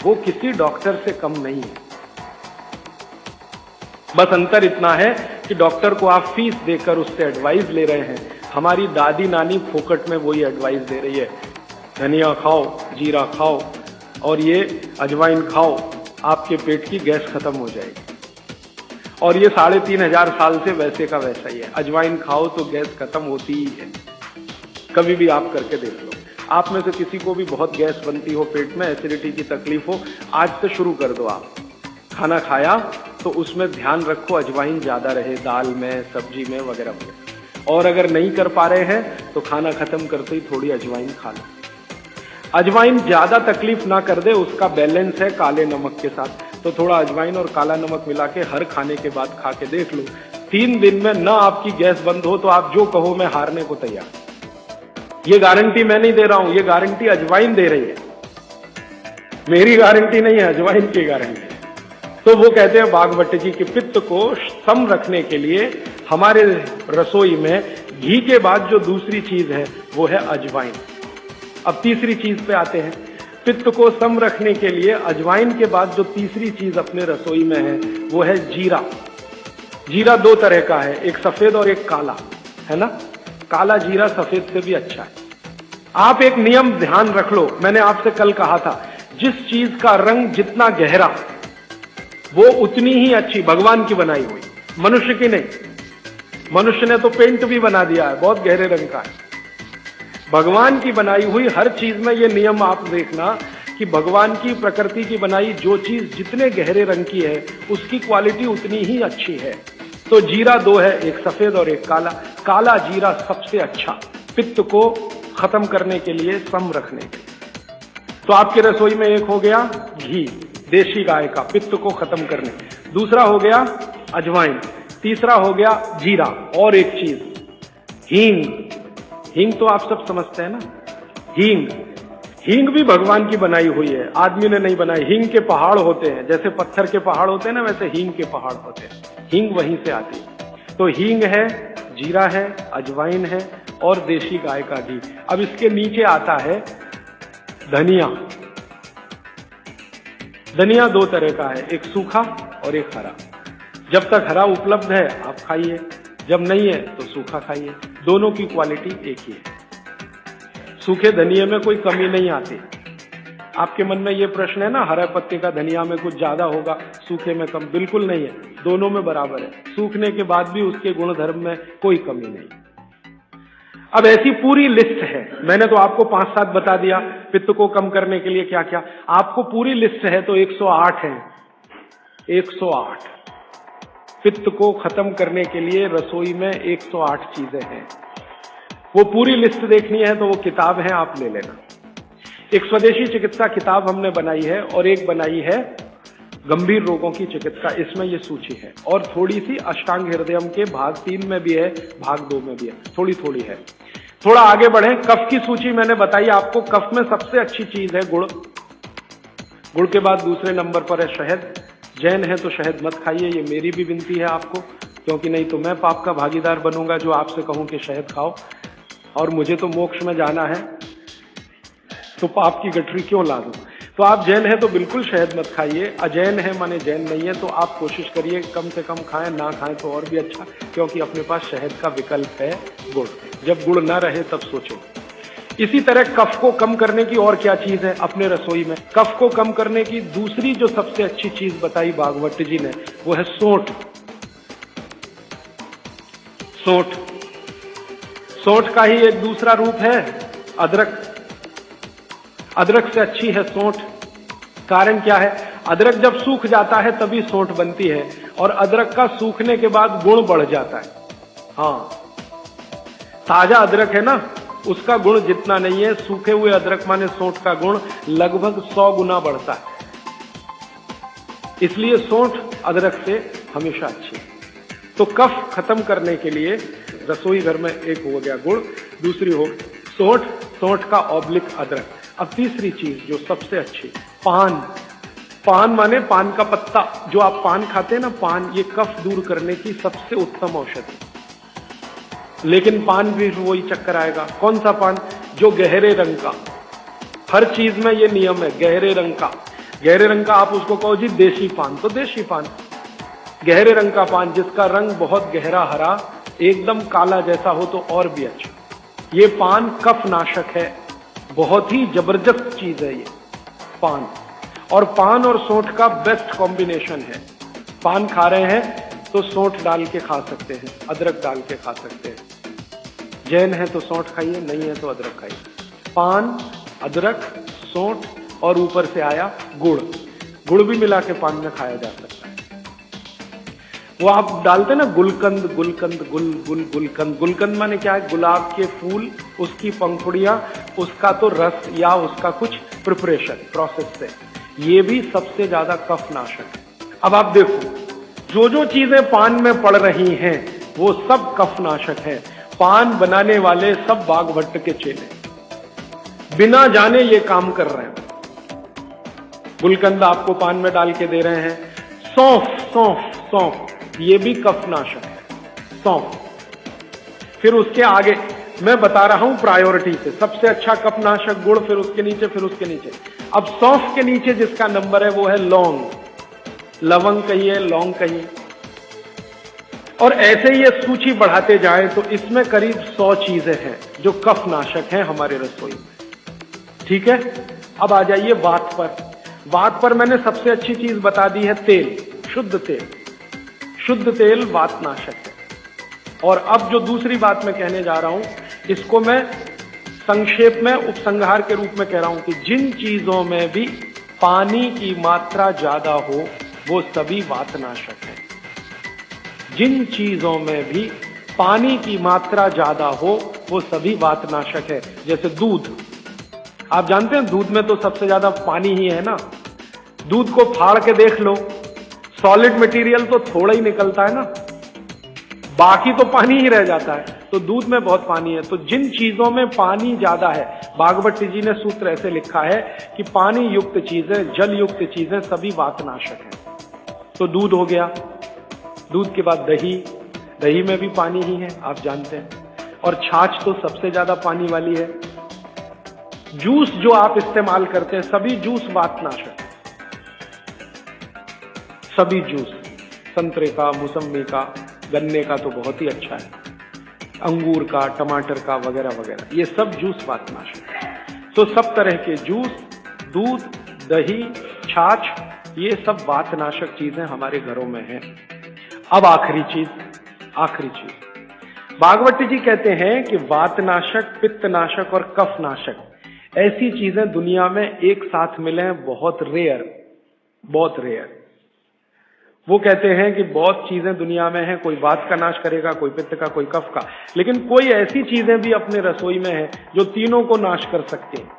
वो किसी डॉक्टर से कम नहीं है। बस अंतर इतना है कि डॉक्टर को आप फीस देकर उससे एडवाइस ले रहे हैं, हमारी दादी नानी फोकट में वही एडवाइस दे रही है, धनिया खाओ, जीरा खाओ और ये अजवाइन खाओ, आपके पेट की गैस खत्म हो जाएगी। और ये 3500 साल से वैसे का वैसा ही है, अजवाइन खाओ तो गैस खत्म होती ही है। कभी भी आप करके देख लो। आप में से किसी को भी बहुत गैस बनती हो, पेट में एसिडिटी की तकलीफ हो, आज से शुरू कर दो। आप खाना खाया तो उसमें ध्यान रखो अजवाइन ज्यादा रहे, दाल में, सब्जी में वगैरह वगैरह। और अगर नहीं कर पा रहे हैं तो खाना खत्म करते ही थोड़ी अजवाइन खा लो। अजवाइन ज्यादा तकलीफ ना कर दे, उसका बैलेंस है काले नमक के साथ, तो थोड़ा अजवाइन और काला नमक मिला के हर खाने के बाद खा के देख लो। 3 दिन में ना आपकी गैस बंद हो तो आप जो कहो मैं हारने को तैयार। ये गारंटी मैं नहीं दे रहा हूं, ये गारंटी अजवाइन दे रही है, मेरी गारंटी नहीं है, अजवाइन की गारंटी। तो वो कहते हैं बागवट जी कि पित्त को सम रखने के लिए हमारे रसोई में घी के बाद जो दूसरी चीज है वो है अजवाइन। अब तीसरी चीज पे आते हैं। पित्त को सम रखने के लिए अजवाइन के बाद जो तीसरी चीज अपने रसोई में है वो है जीरा। जीरा 2 तरह का है, एक सफेद और एक काला, है ना। काला जीरा सफेद से भी अच्छा है। आप एक नियम ध्यान रख लो, मैंने आपसे कल कहा था, जिस चीज का रंग जितना गहरा वो उतनी ही अच्छी, भगवान की बनाई हुई, मनुष्य की नहीं। मनुष्य ने तो पेंट भी बना दिया है, बहुत गहरे रंग का है। भगवान की बनाई हुई हर चीज में ये नियम आप देखना कि भगवान की प्रकृति की बनाई जो चीज जितने गहरे रंग की है उसकी क्वालिटी उतनी ही अच्छी है। तो जीरा 2 है, एक सफेद और एक काला। काला जीरा सबसे अच्छा, पित्त को खत्म करने के लिए, सम रखने के लिए। तो आपके रसोई में एक हो गया घी देशी गाय का, पित्त को खत्म करने। दूसरा हो गया अजवाइन, तीसरा हो गया जीरा। और एक चीज हींग, हींग तो आप सब समझते हैं ना। हींग, हींग भी भगवान की बनाई हुई है, आदमी ने नहीं बनाई। हींग के पहाड़ होते हैं, जैसे पत्थर के पहाड़ होते हैं ना, वैसे हींग के पहाड़ होते हैं। हींग वहीं से आती है। तो हींग है, जीरा है, अजवाइन है और देशी गाय का घी। अब इसके नीचे आता है धनिया। धनिया दो तरह का है, एक सूखा और एक हरा। जब तक हरा उपलब्ध है आप खाइए, जब नहीं है तो सूखा खाइए, दोनों की क्वालिटी एक ही है। सूखे धनिये में कोई कमी नहीं आती। आपके मन में ये प्रश्न है ना, हरे पत्ते का धनिया में कुछ ज्यादा होगा, सूखे में कम, बिल्कुल नहीं है, दोनों में बराबर है। सूखने के बाद भी उसके गुणधर्म में कोई कमी नहीं। अब ऐसी पूरी लिस्ट है, मैंने तो आपको 5-7 बता दिया पित्त को कम करने के लिए क्या क्या। आपको पूरी लिस्ट है तो 108 है। 108 पित्त को खत्म करने के लिए रसोई में 108 चीजें हैं। वो पूरी लिस्ट देखनी है तो वो किताब है, आप ले लेना। एक स्वदेशी चिकित्सा किताब हमने बनाई है और एक बनाई है गंभीर रोगों की चिकित्सा, इसमें ये सूची है। और थोड़ी सी अष्टांग हृदयम के भाग 3 में भी है, भाग 2 में भी है, थोड़ी थोड़ी है। थोड़ा आगे बढ़े, कफ की सूची मैंने बताई आपको। कफ में सबसे अच्छी चीज है गुड़। गुड़ के बाद दूसरे नंबर पर है शहद। जैन है तो शहद मत खाइए, ये मेरी भी विनती है आपको, क्योंकि नहीं तो मैं पाप का भागीदार बनूंगा जो आपसे कहूं कि शहद खाओ, और मुझे तो मोक्ष में जाना है, तो पाप की गठरी क्यों ला दूं। तो आप जैन है तो बिल्कुल शहद मत खाइए। अजैन है माने जैन नहीं है तो आप कोशिश करिए कम से कम खाएं, ना खाएं तो और भी अच्छा, क्योंकि अपने पास शहद का विकल्प है गुड़। जब गुड़ ना रहे तब सोचो। इसी तरह कफ को कम करने की और क्या चीज है अपने रसोई में। कफ को कम करने की दूसरी जो सबसे अच्छी चीज बताई भागवत जी ने, वो है सोंठ। सोंठ, सोंठ का ही एक दूसरा रूप है अदरक। अदरक से अच्छी है सोंठ। कारण क्या है, अदरक जब सूख जाता है तभी सोंठ बनती है, और अदरक का सूखने के बाद गुण बढ़ जाता है। हाँ, ताजा अदरक है ना, उसका गुण जितना नहीं है, सूखे हुए अदरक माने सोंठ का गुण लगभग 100 गुना बढ़ता है। इसलिए सोंठ अदरक से हमेशा अच्छी है। तो कफ खत्म करने के लिए रसोई घर में एक हो गया गुड़, दूसरी हो सोंठ, सोंठ का ऑब्लिक अदरक। अब तीसरी चीज जो सबसे अच्छी, पान। पान माने पान का पत्ता, जो आप पान खाते हैं ना, पान, ये कफ दूर करने की सबसे उत्तम औषधि। लेकिन पान भी वही चक्कर आएगा। कौन सा पान? जो गहरे रंग का। हर चीज में ये नियम है, गहरे रंग का। गहरे रंग का आप उसको कहो जी देशी पान, तो देशी पान। गहरे रंग का पान जिसका रंग बहुत गहरा हरा, एकदम काला जैसा हो तो और भी अच्छा। ये पान कफ नाशक है, बहुत ही जबरदस्त चीज है ये पान। और पान और सोंठ का बेस्ट कॉम्बिनेशन है। पान खा रहे हैं तो सोंठ डाल के खा सकते हैं, अदरक डाल के खा सकते हैं। जैन है तो सोंठ खाइए, नहीं है तो अदरक खाइए। पान, अदरक, सोंठ और ऊपर से आया गुड़। गुड़ भी मिला के पान में खाया जा सकता है। वो आप डालते ना गुलकंद, गुलकंद, गुलकंद। गुलकंद माने क्या है? गुलाब के फूल, उसकी पंखुड़ियां, उसका तो रस या उसका कुछ प्रिपरेशन प्रोसेस से, ये भी सबसे ज्यादा कफ नाशक है। अब आप देखो, जो जो चीजें पान में पड़ रही हैं वो सब कफ नाशक है। पान बनाने वाले सब बाघभट्ट के चेले, बिना जाने ये काम कर रहे हैं। गुलकंद आपको पान में डाल के दे रहे हैं। सौंफ, सौंफ, सौंफ, ये भी कफ नाशक है, सौंफ। फिर उसके आगे मैं बता रहा हूं प्रायोरिटी से, सबसे अच्छा कफ नाशक गुड़, फिर उसके नीचे, फिर उसके नीचे। अब सौंफ के नीचे जिसका नंबर है वो है लौंग। लवंग कहिए, लौंग कहिए, और ऐसे ही ये सूची बढ़ाते जाएं तो इसमें करीब 100 चीजें हैं जो कफ नाशक हैं हमारे रसोई में। ठीक है, अब आ जाइए वात पर। वात पर मैंने सबसे अच्छी चीज बता दी है तेल, शुद्ध तेल। शुद्ध तेल वात नाशक है। और अब जो दूसरी बात मैं कहने जा रहा हूं, इसको मैं संक्षेप में उपसंहार के रूप में कह रहा हूं कि जिन चीजों में भी पानी की मात्रा ज्यादा हो वो सभी वातनाशक है। जिन चीजों में भी पानी की मात्रा ज्यादा हो वो सभी वातनाशक है। जैसे दूध, आप जानते हैं दूध में तो सबसे ज्यादा पानी ही है ना। दूध को फाड़ के देख लो, सॉलिड मटेरियल तो थोड़ा ही निकलता है ना, बाकी तो पानी ही रह जाता है। तो दूध में बहुत पानी है। तो जिन चीजों में पानी ज्यादा है, भागवत जी ने सूत्र ऐसे लिखा है कि पानी युक्त चीजें, जल युक्त चीजें सभी वातनाशक हैं। तो दूध हो गया, दूध के बाद दही, दही में भी पानी ही है, आप जानते हैं। और छाछ तो सबसे ज्यादा पानी वाली है। जूस जो आप इस्तेमाल करते हैं, सभी जूस वातनाशक, सभी जूस, संतरे का, मौसम्मी का, गन्ने का तो बहुत ही अच्छा है, अंगूर का, टमाटर का वगैरह वगैरह, ये सब जूस वातनाशक है। तो सब तरह के जूस, दूध, दही, छाछ, ये सब वातनाशक चीजें हमारे घरों में हैं। अब आखिरी चीज, भागवत जी कहते हैं कि वातनाशक, पित्तनाशक और कफनाशक ऐसी चीजें दुनिया में एक साथ मिले हैं, बहुत रेयर, बहुत रेयर। वो कहते हैं कि बहुत चीजें दुनिया में हैं, कोई वात का नाश करेगा, कोई पित्त का, कोई कफ का, लेकिन कोई ऐसी चीजें भी अपने रसोई में है जो तीनों को नाश कर सकते हैं।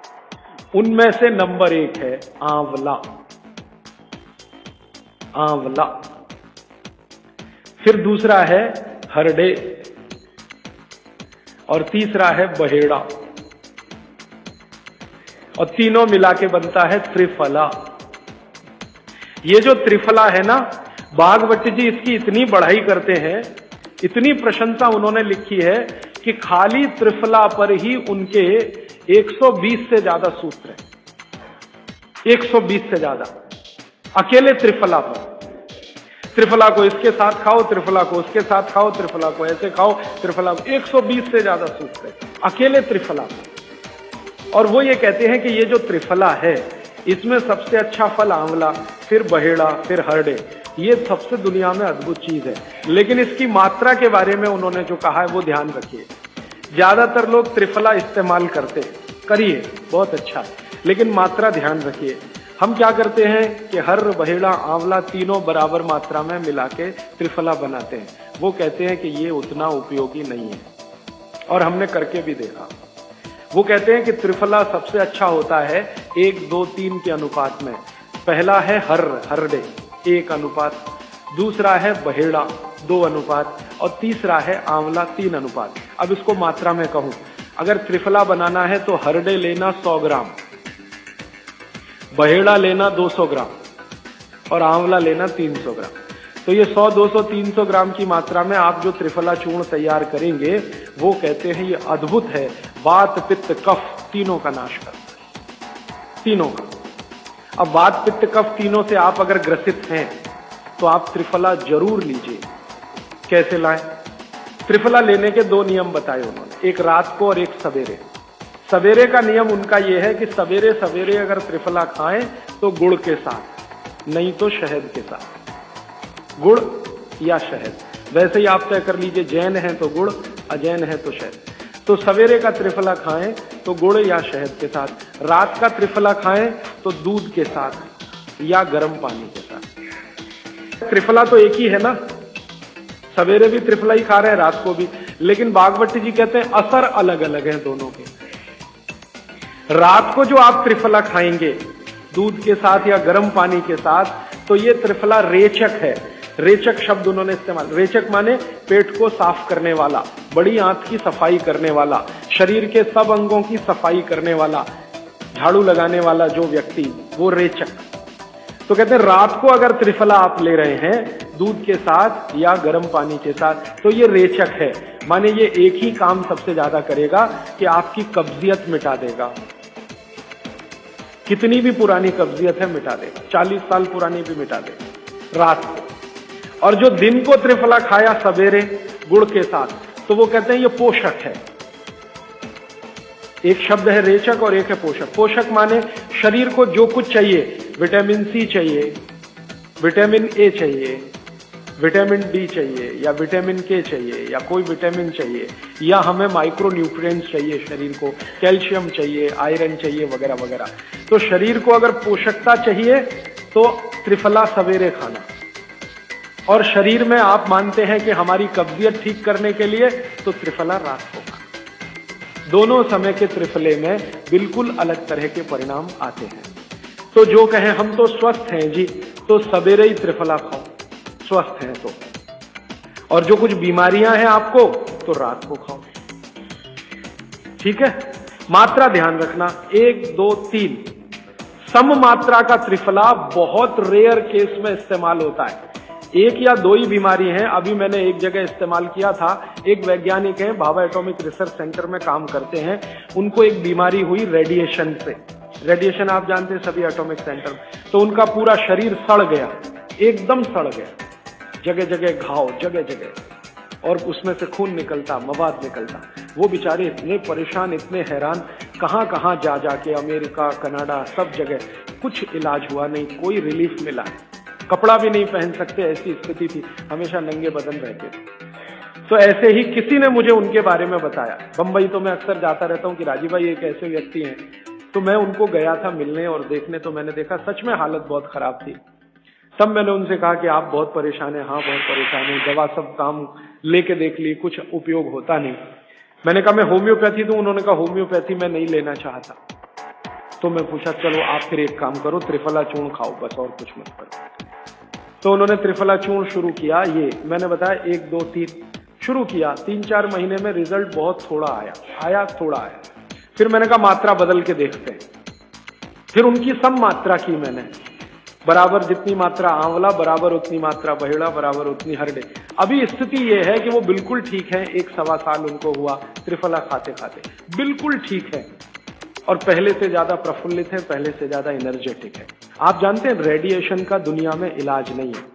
उनमें से नंबर 1 है आंवला। आंवला। फिर दूसरा है हरडे और तीसरा है बहेड़ा, और तीनों मिला के बनता है त्रिफला। ये जो त्रिफला है ना, भागवत जी इसकी इतनी बढ़ाई करते हैं, इतनी प्रशंसा उन्होंने लिखी है कि खाली त्रिफला पर ही उनके 120 से ज्यादा सूत्र हैं। 120 से ज्यादा अकेले त्रिफला पर। त्रिफला को इसके साथ खाओ, त्रिफला को उसके साथ खाओ, त्रिफला को ऐसे खाओ, त्रिफला को 120 से ज्यादा सूत्र है अकेले त्रिफला पर। और वो ये कहते हैं कि ये जो त्रिफला है, इसमें सबसे अच्छा फल आंवला, फिर बहेड़ा, फिर हरडे, ये सबसे दुनिया में अद्भुत चीज है। लेकिन इसकी मात्रा के बारे में उन्होंने जो कहा है वो ध्यान रखिए। ज्यादातर लोग त्रिफला इस्तेमाल करते हैं, करिए, बहुत अच्छा है, लेकिन मात्रा ध्यान रखिए। हम क्या करते हैं कि हर, बहेड़ा, आंवला तीनों बराबर मात्रा में मिला के त्रिफला बनाते हैं। वो कहते हैं कि ये उतना उपयोगी नहीं है, और हमने करके भी देखा। वो कहते हैं कि त्रिफला सबसे अच्छा होता है 1, 2, 3 के अनुपात में। पहला है हरडे 1 अनुपात, दूसरा है बहेड़ा 2 अनुपात, और तीसरा है आंवला 3 अनुपात। अब इसको मात्रा में कहूं, अगर त्रिफला बनाना है तो हरडे लेना 100 ग्राम, बहेड़ा लेना 200 ग्राम और आंवला लेना 300 ग्राम। तो ये 100, 200, 300 ग्राम की मात्रा में आप जो त्रिफला चूर्ण तैयार करेंगे, वो कहते हैं ये अद्भुत है, वात, पित्त, कफ तीनों का नाश करता है, तीनों का। अब वात, पित्त, कफ तीनों से आप अगर ग्रसित हैं तो आप त्रिफला जरूर लीजिए। कैसे लाएं? त्रिफला लेने के 2 नियम बताए उन्होंने, एक रात को और एक सवेरे। सवेरे का नियम उनका यह है कि सवेरे सवेरे अगर त्रिफला खाएं तो गुड़ के साथ, नहीं तो शहद के साथ, गुड़ या शहद। वैसे ही आप तय कर लीजिए, जैन है तो गुड़, अजैन है तो शहद। तो सवेरे का त्रिफला खाएं तो गुड़ या शहद के साथ, रात का त्रिफला खाएं तो दूध के साथ या गर्म पानी के साथ। त्रिफला तो एक ही है ना, सवेरे भी त्रिफला ही खा रहे हैं, रात को भी, लेकिन भागवत जी कहते हैं असर अलग अलग है दोनों के। रात को जो आप त्रिफला खाएंगे दूध के साथ या गर्म पानी के साथ, तो ये त्रिफला रेचक है। रेचक शब्द उन्होंने इस्तेमाल, रेचक माने पेट को साफ करने वाला, बड़ी आंत की सफाई करने वाला, शरीर के सब अंगों की सफाई करने वाला, झाड़ू लगाने वाला जो व्यक्ति, वो रेचक। तो कहते हैं रात को अगर त्रिफला आप ले रहे हैं दूध के साथ या गर्म पानी के साथ, तो ये रेचक है, माने ये एक ही काम सबसे ज्यादा करेगा कि आपकी कब्जियत मिटा देगा। कितनी भी पुरानी कब्जियत है मिटा देगा, 40 साल पुरानी भी मिटा देगा रात को। और जो दिन को त्रिफला खाया सवेरे गुड़ के साथ, तो वो कहते हैं ये पोषक है। एक शब्द है रेचक और एक है पोषक। पोषक माने शरीर को जो कुछ चाहिए, विटामिन सी चाहिए, विटामिन ए चाहिए, विटामिन डी चाहिए, या विटामिन के चाहिए, या कोई विटामिन चाहिए, या हमें माइक्रो न्यूट्रिएंट्स चाहिए शरीर को, कैल्शियम चाहिए, आयरन चाहिए, वगैरह वगैरह। तो शरीर को अगर पोषकता चाहिए तो त्रिफला सवेरे खाना, और शरीर में आप मानते हैं कि हमारी कब्जियत ठीक करने के लिए तो त्रिफला रात को खाना। दोनों समय के त्रिफले में बिल्कुल अलग तरह के परिणाम आते हैं। तो जो कहें हम तो स्वस्थ हैं जी, तो सवेरे ही त्रिफला खाओ, स्वस्थ हैं तो। और जो कुछ बीमारियां हैं आपको, तो रात को खाओ। ठीक है, मात्रा ध्यान रखना, 1 2 3। सम मात्रा का त्रिफला बहुत रेयर केस में इस्तेमाल होता है, 1 या 2 ही बीमारी हैं। अभी मैंने एक जगह इस्तेमाल किया था, एक वैज्ञानिक हैं, भाभा एटॉमिक रिसर्च सेंटर में काम करते हैं, उनको एक बीमारी हुई रेडिएशन से। रेडिएशन आप जानते हैं सभी एटॉमिक सेंटर में, तो उनका पूरा शरीर सड़ गया, एकदम सड़ गया, जगह जगह घाव, जगह जगह, और उसमें से खून निकलता, मवाद निकलता। वो बेचारे इतने परेशान, इतने हैरान, कहां कहां जा जाके, अमेरिका, कनाडा, सब जगह, कुछ इलाज हुआ नहीं, कोई रिलीफ मिला, कपड़ा भी नहीं पहन सकते, ऐसी स्थिति थी, हमेशा नंगे बदन रहते थे। तो ऐसे ही किसी ने मुझे उनके बारे में बताया। बंबई तो मैं अक्सर जाता रहता हूँ कि राजीव भाई एक ऐसे व्यक्ति हैं, तो मैं उनको गया था मिलने और देखने, तो मैंने देखा सच में हालत बहुत खराब थी। तब मैंने उनसे कहा कि आप बहुत परेशान हैं। हाँ बहुत परेशान है, दवा सब काम लेके देख ली, कुछ उपयोग होता नहीं। मैंने कहा मैं होम्योपैथी दूं? उन्होंने कहा होम्योपैथी मैं नहीं लेना चाहता। तो मैं पूछा चलो आप फिर एक काम करो, त्रिफला चूर्ण खाओ बस, और कुछ मत करो। तो उन्होंने त्रिफला चूर्ण शुरू किया, ये मैंने बताया 1 2 3 शुरू किया। 3-4 महीने में रिजल्ट बहुत थोड़ा आया, थोड़ा आया। फिर मैंने कहा मात्रा बदल के देखते हैं। फिर उनकी सम मात्रा की मैंने, बराबर जितनी मात्रा आंवला, बराबर उतनी मात्रा बहेड़ा, बराबर उतनी हरडे। अभी स्थिति यह है कि वो बिल्कुल ठीक है, 1-1.25 साल उनको हुआ त्रिफला खाते खाते, बिल्कुल ठीक है, और पहले से ज्यादा प्रफुल्लित है, पहले से ज्यादा एनर्जेटिक है। आप जानते हैं रेडिएशन का दुनिया में इलाज नहीं है।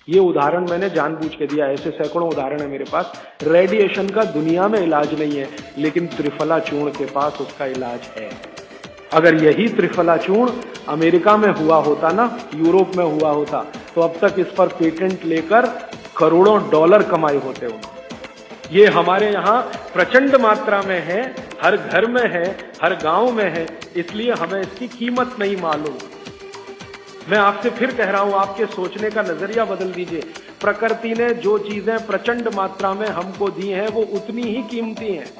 ये उदाहरण मैंने जानबूझ के दिया, ऐसे सैकड़ों उदाहरण है मेरे पास। रेडिएशन का दुनिया में इलाज नहीं है, लेकिन त्रिफला चूर्ण के पास उसका इलाज है। अगर यही त्रिफला चूर्ण अमेरिका में हुआ होता ना, यूरोप में हुआ होता, तो अब तक इस पर पेटेंट लेकर करोड़ों डॉलर कमाए होते उन्होंने। ये हमारे यहाँ प्रचंड मात्रा में है, हर घर में है, हर गांव में है, इसलिए हमें इसकी कीमत नहीं मालूम। मैं आपसे फिर कह रहा हूं, आपके सोचने का नजरिया बदल दीजिए। प्रकृति ने जो चीजें प्रचंड मात्रा में हमको दी हैं, वो उतनी ही कीमती हैं।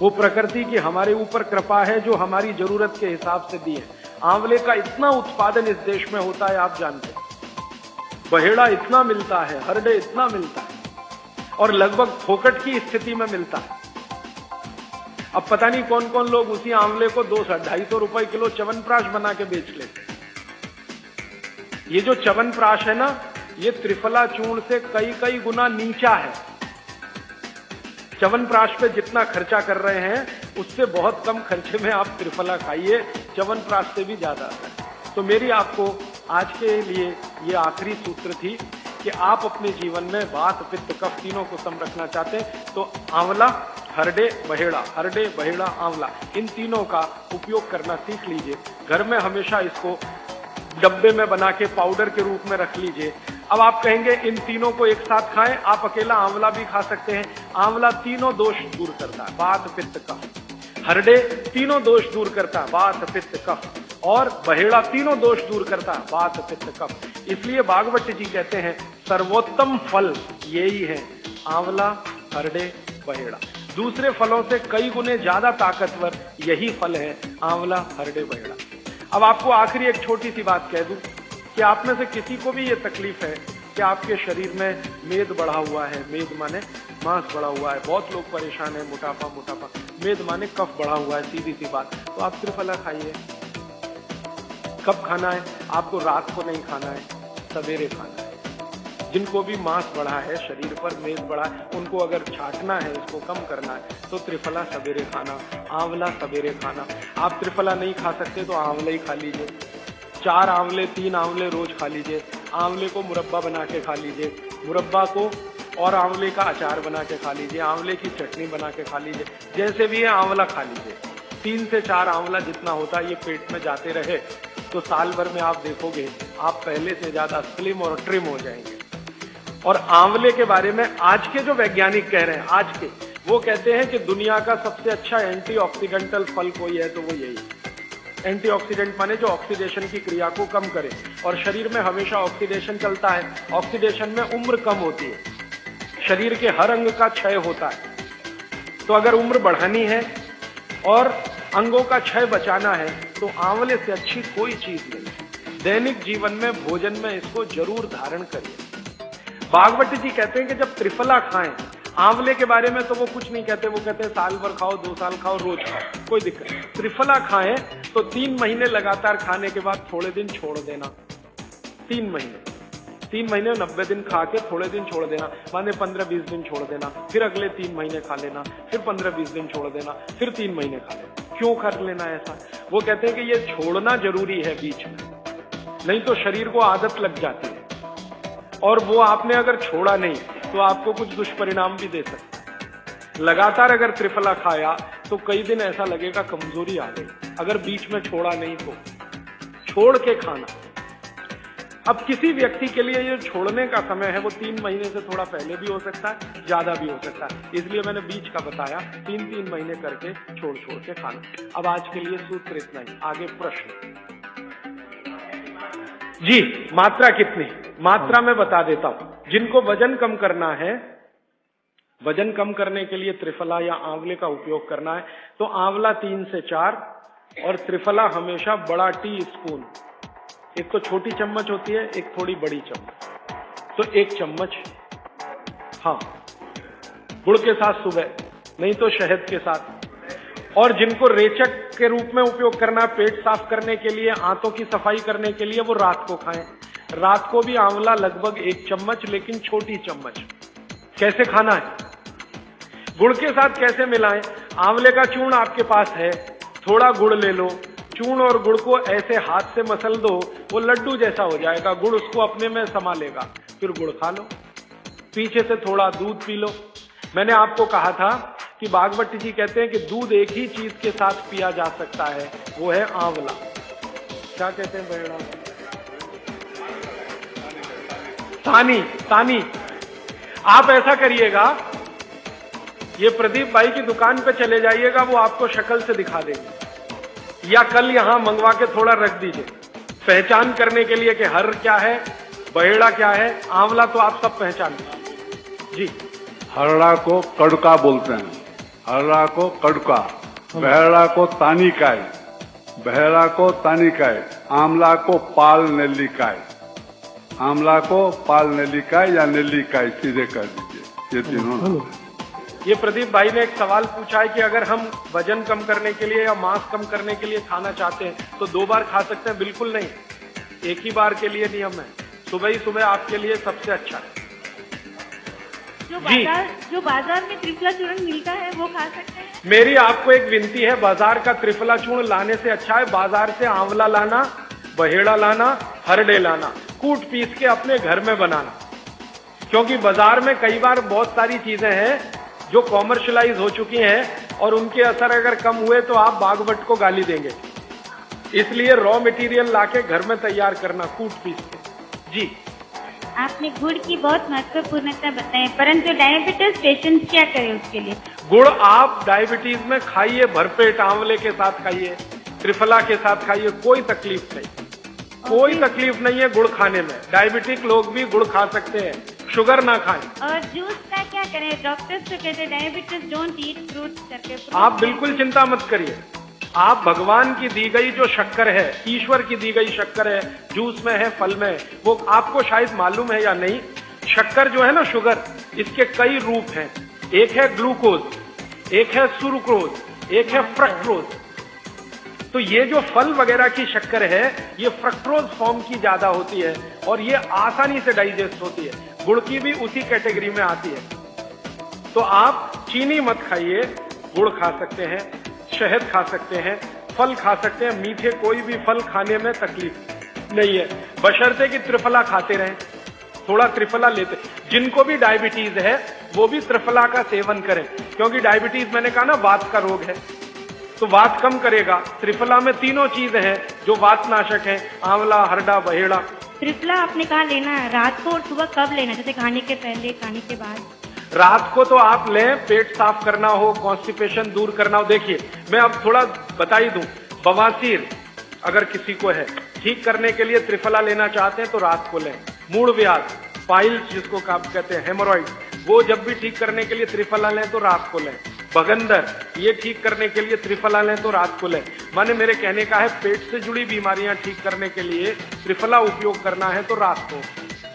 वो प्रकृति की हमारे ऊपर कृपा है जो हमारी जरूरत के हिसाब से दी है। आंवले का इतना उत्पादन इस देश में होता है, आप जानते हैं, बहेड़ा इतना मिलता है, हरडे इतना मिलता है, और लगभग फोकट की स्थिति में मिलता है। अब पता नहीं कौन कौन लोग उसी आंवले को 200-250 रुपए किलो च्यवनप्राश बना के बेच लेते। ये जो च्यवनप्राश है ना, ये त्रिफला चूर्ण से कई गुना नीचा है। च्यवनप्राश पे जितना खर्चा कर रहे हैं, उससे बहुत कम खर्चे में आप त्रिफला खाइए, च्यवनप्राश से भी ज्यादा आता है। तो मेरी आपको आज के लिए ये आखिरी सूत्र थी कि आप अपने जीवन में वात, पित्त, कफ तीनों को सम रखना चाहते हैं, तो आंवला, हरडे, बहेड़ा, आंवला, इन तीनों का उपयोग करना सीख लीजिए। घर में हमेशा इसको डब्बे में बना के पाउडर के रूप में रख लीजिए। अब आप कहेंगे इन तीनों को एक साथ खाएं, आप अकेला आंवला भी खा सकते हैं। आंवला तीनों दोष दूर करता है, वात, पित्त, कफ। हरडे तीनों दोष दूर करता है, वात, पित्त, कफ। और बहेड़ा तीनों दोष दूर करता है, वात, पित्त, कफ। इसलिए भागवत जी कहते हैं सर्वोत्तम फल यही है, आंवला, हरडे, बहेड़ा। दूसरे फलों से कई गुने ज्यादा ताकतवर यही फल है, आंवला, हरडे, बहेड़ा। अब आपको आखिरी एक छोटी सी बात कह दूं कि आप में से किसी को भी ये तकलीफ है कि आपके शरीर में मेद बढ़ा हुआ है, मेद माने मांस बढ़ा हुआ है, बहुत लोग परेशान है, मोटापा, मेद माने कफ बढ़ा हुआ है, सीधी सी बात, तो आप त्रिफला खाइए। कब खाना है? आपको रात को नहीं खाना है, सवेरे खाना है। जिनको भी मांस बढ़ा है, शरीर पर मेद बढ़ा है, उनको अगर छाटना है, इसको कम करना है, तो त्रिफला सवेरे खाना, आंवला सवेरे खाना। आप त्रिफला नहीं खा सकते तो आंवला ही खा लीजिए, 4 आंवले 3 आंवले रोज खा लीजिए। आंवले को मुरब्बा बना के खा लीजिए, मुरब्बा को और आंवले का अचार बना के खा लीजिए, आंवले की चटनी बना के खा लीजिए, जैसे भी है आंवला खा लीजिए। 3 से 4 आंवला जितना होता है ये पेट में जाते रहे तो साल भर में आप देखोगे आप पहले से ज्यादा स्लिम और ट्रिम हो जाएंगे। और आंवले के बारे में आज के जो वैज्ञानिक कह रहे हैं, आज के, वो कहते हैं कि दुनिया का सबसे अच्छा एंटीऑक्सीडेंटल फल कोई है तो वो यही है। एंटीऑक्सीडेंट माने जो ऑक्सीडेशन की क्रिया को कम करे, और शरीर में हमेशा ऑक्सीडेशन चलता है। ऑक्सीडेशन में उम्र कम होती है, शरीर के हर अंग का क्षय होता है। तो अगर उम्र बढ़ानी है और अंगों का क्षय बचाना है तो आंवले से अच्छी कोई चीज नहीं। दैनिक जीवन में, भोजन में इसको जरूर धारण करिए। भागवत जी कहते हैं कि जब त्रिफला खाएं, आंवले के बारे में तो वो कुछ नहीं कहते, वो कहते हैं साल भर खाओ, 2 साल खाओ, रोज खाओ, कोई दिक्कत नहीं। त्रिफला खाएं तो 3 महीने लगातार खाने के बाद थोड़े दिन छोड़ देना। 3 महीने 90 दिन खा के थोड़े दिन छोड़ देना, माने 15-20 दिन छोड़ देना, फिर अगले 3 महीने खा लेना, फिर 15-20 दिन छोड़ देना, फिर 3 महीने खा लेना। क्यों कर लेना ऐसा? वो कहते हैं कि ये छोड़ना जरूरी है बीच में, नहीं तो शरीर को आदत लग जाती है, और वो आपने अगर छोड़ा नहीं तो आपको कुछ दुष्परिणाम भी दे सकता है। लगातार अगर त्रिफला खाया तो कई दिन ऐसा लगेगा कमजोरी आ गई, अगर बीच में छोड़ा नहीं तो छोड़ के खाना। अब किसी व्यक्ति के लिए ये छोड़ने का समय है वो 3 महीने से थोड़ा पहले भी हो सकता है, ज्यादा भी हो सकता है, इसलिए मैंने बीच का बताया। 3-3 महीने करके छोड़ के खाना। अब आज के लिए सूत्र इतना ही, आगे प्रश्न। जी, मात्रा कितनी? मात्रा में बता देता हूं। जिनको वजन कम करना है, वजन कम करने के लिए त्रिफला या आंवले का उपयोग करना है तो आंवला 3 से 4 और त्रिफला हमेशा बड़ा टी स्पून, एक तो छोटी चम्मच होती है, एक थोड़ी बड़ी चम्मच, तो 1 चम्मच। हाँ, गुड़ के साथ सुबह, नहीं तो शहद के साथ। और जिनको रेचक के रूप में उपयोग करना, पेट साफ करने के लिए, आंतों की सफाई करने के लिए, वो रात को खाएं। रात को भी आंवला लगभग 1 चम्मच, लेकिन छोटी चम्मच। कैसे खाना है? गुड़ के साथ कैसे मिलाएं? आंवले का चूर्ण आपके पास है, थोड़ा गुड़ ले लो, चूर्ण और गुड़ को ऐसे हाथ से मसल दो, वो लड्डू जैसा हो जाएगा, गुड़ उसको अपने में समा लेगा, फिर गुड़ खा लो। पीछे से थोड़ा दूध पी लो। मैंने आपको कहा था कि भागवत जी कहते हैं कि दूध एक ही चीज के साथ पिया जा सकता है, वो है आंवला। क्या कहते हैं बहेड़ा? तानी। आप ऐसा करिएगा, ये प्रदीप भाई की दुकान पे चले जाइएगा, वो आपको शक्ल से दिखा देंगे, या कल यहां मंगवा के थोड़ा रख दीजिए पहचान करने के लिए कि हर क्या है, बहेड़ा क्या है, आंवला तो आप सब पहचानते। जी, हरड़ा को कड़का बोलते हैं, हरड़ा को कड़का, बहेड़ा को तानिकाय, बहेड़ा को तानिकाय, आंवला को पाल नेल्लिकाय, आंवला को पाल नेल्लिकाय या नेल्लिकाय सीधे कर दीजिए। ये तीनों। ये प्रदीप भाई ने एक सवाल पूछा है कि अगर हम वजन कम करने के लिए या मांस कम करने के लिए खाना चाहते हैं तो 2 बार खा सकते हैं? बिल्कुल नहीं, एक ही बार के लिए नियम है। सुबह ही सुबह आपके लिए सबसे अच्छा है। जो बाजार में त्रिफला चूर्ण मिलता है वो खा सकते हैं? मेरी आपको एक विनती है, बाजार का त्रिफला चूर्ण लाने से अच्छा है बाजार से आंवला लाना, बहेड़ा लाना, हरड़े लाना, कूट पीस के अपने घर में बनाना। क्योंकि बाजार में कई बार बहुत सारी चीजें हैं जो कॉमर्शलाइज हो चुकी हैं और उनके असर अगर कम हुए तो आप भागवत को गाली देंगे। इसलिए रॉ मटेरियल लाके घर में तैयार करना, कूट पीस के। जी, आपने गुड़ की बहुत महत्वपूर्णता बताई, परंतु डायबिटीज पेशेंट क्या करें उसके लिए? गुड़ आप डायबिटीज में खाइए, भरपेट आंवले के साथ खाइए, त्रिफला के साथ खाइए, कोई तकलीफ नहीं, कोई तकलीफ नहीं है गुड़ खाने में। डायबिटिक लोग भी गुड़ खा सकते हैं, शुगर ना खाएं। और जूस का क्या करें? डॉक्टर्स तो कहते हैं डायबिटीज डोंट ईट फ्रूट्स करके। आप बिल्कुल चिंता मत करिए, आप भगवान की दी गई जो शक्कर है, ईश्वर की दी गई शक्कर है, जूस में है, फल में है, वो आपको शायद मालूम है या नहीं। शक्कर जो है ना, शुगर, इसके कई रूप हैं। एक है ग्लूकोज, एक है सुक्रोज, एक है फ्रक्टोज। तो ये जो फल वगैरह की शक्कर है, ये फ्रक्टोज फॉर्म की ज्यादा होती है और ये आसानी से डाइजेस्ट होती है। गुड़ की भी उसी कैटेगरी में आती है। तो आप चीनी मत खाइए, गुड़ खा सकते हैं, शहद खा सकते हैं, फल खा सकते हैं। मीठे कोई भी फल खाने में तकलीफ नहीं है, बशर्ते कि त्रिफला खाते रहें, थोड़ा त्रिफला लेते। जिनको भी डायबिटीज है वो भी त्रिफला का सेवन करें, क्योंकि डायबिटीज मैंने कहा ना वात का रोग है, तो वात कम करेगा। त्रिफला में तीनों चीज हैं जो वात नाशक है, आंवला, हरड़ा, बहेड़ा। त्रिफला आपने कहा लेना है, रात को और सुबह कब लेना? जैसे खाने के पहले, खाने के बाद? रात को तो आप लें, पेट साफ करना हो, कॉन्स्टिपेशन दूर करना हो। देखिए, मैं अब थोड़ा बता ही दूं, बवासीर अगर किसी को है, ठीक करने के लिए त्रिफला लेना चाहते हैं तो रात को लें। मूड व्याध, पाइल्स जिसको आप कहते हैं, हेमोरॉइड, वो जब भी ठीक करने के लिए त्रिफला लें तो रात को लें। बगंदर, ये ठीक करने के लिए त्रिफला लें तो रात को लें। माने मेरे कहने का है, पेट से जुड़ी बीमारियां ठीक करने के लिए त्रिफला उपयोग करना है तो रात को।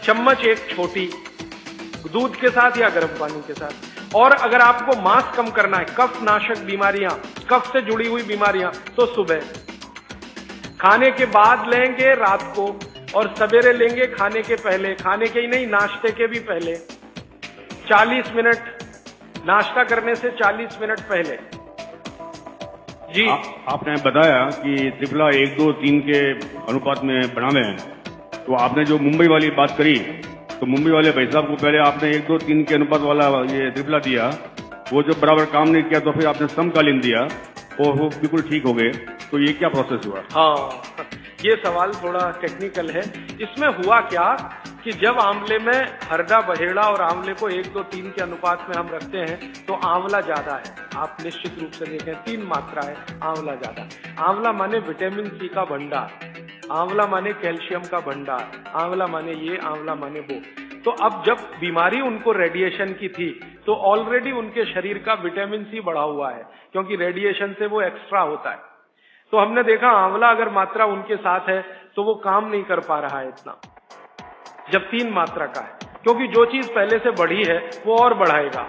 चम्मच एक छोटी, दूध के साथ या गर्म पानी के साथ। और अगर आपको मांस कम करना है, कफ नाशक बीमारियां, कफ से जुड़ी हुई बीमारियां, तो सुबह खाने के बाद लेंगे, रात को, और सवेरे लेंगे खाने के पहले, खाने के ही नहीं नाश्ते के भी पहले, 40 मिनट, नाश्ता करने से 40 मिनट पहले। जी आपने बताया कि त्रिफला 1, 2, 3 के अनुपात में बनावे हैं, तो आपने जो मुंबई वाली बात करी, तो मुंबई वाले भाई साहब को पहले आपने 1, 2, 3 के अनुपात वाला ये त्रिफला दिया, वो जो बराबर काम नहीं किया तो फिर आपने समकालीन दिया और वो बिल्कुल ठीक हो गए, तो ये क्या प्रोसेस हुआ? हाँ, ये सवाल थोड़ा टेक्निकल है। इसमें हुआ क्या कि जब आंवले में हरदा, बहेड़ा और आंवले को 1, 2, 3 के अनुपात में हम रखते हैं तो आंवला ज्यादा है। आप निश्चित रूप से देखें 3 मात्रा है, आंवला ज्यादा। आंवला माने विटामिन सी का भंडार, आंवला माने कैल्शियम का भंडार, आंवला माने ये, आंवला माने वो। तो अब जब बीमारी उनको रेडिएशन की थी तो ऑलरेडी उनके शरीर का विटामिन सी बढ़ा हुआ है, क्योंकि रेडिएशन से वो एक्स्ट्रा होता है। तो हमने देखा आंवला अगर मात्रा उनके साथ है तो वो काम नहीं कर पा रहा है इतना, जब 3 मात्रा का है, क्योंकि जो चीज पहले से बढ़ी है वो और बढ़ाएगा।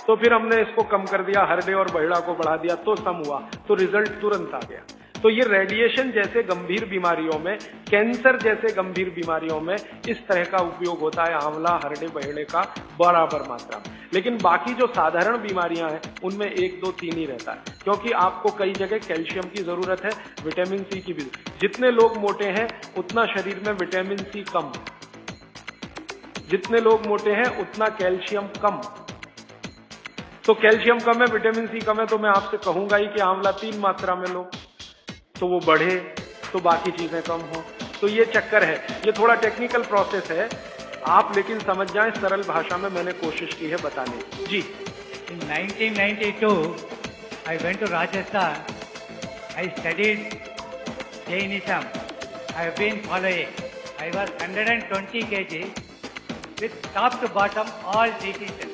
तो फिर हमने इसको कम कर दिया, हरदे और बहेड़ा को बढ़ा दिया, तो सम हुआ, तो रिजल्ट तुरंत आ गया। तो ये रेडिएशन जैसे गंभीर बीमारियों में, कैंसर जैसे गंभीर बीमारियों में इस तरह का उपयोग होता है आंवला, हरडे, बहेड़े का बराबर मात्रा में। लेकिन बाकी जो साधारण बीमारियां हैं उनमें 1, 2, 3 ही रहता है, क्योंकि आपको कई जगह कैल्शियम की जरूरत है, विटामिन सी की भी। जितने लोग मोटे हैं उतना शरीर में विटामिन सी कम, जितने लोग मोटे हैं उतना कैल्शियम कम। तो कैल्शियम कम है, विटामिन सी कम है, तो मैं आपसे कहूंगा ही कि आंवला 3 मात्रा में लो, तो वो बढ़े तो बाकी चीजें कम हो। तो ये चक्कर है, ये थोड़ा टेक्निकल प्रोसेस है, आप लेकिन समझ जाएं, सरल भाषा में मैंने कोशिश की है बताने की। जी। In 1992, I went to Rajasthan. I studied Jainism. I have been following. I was 120 kg with top to bottom all diseases.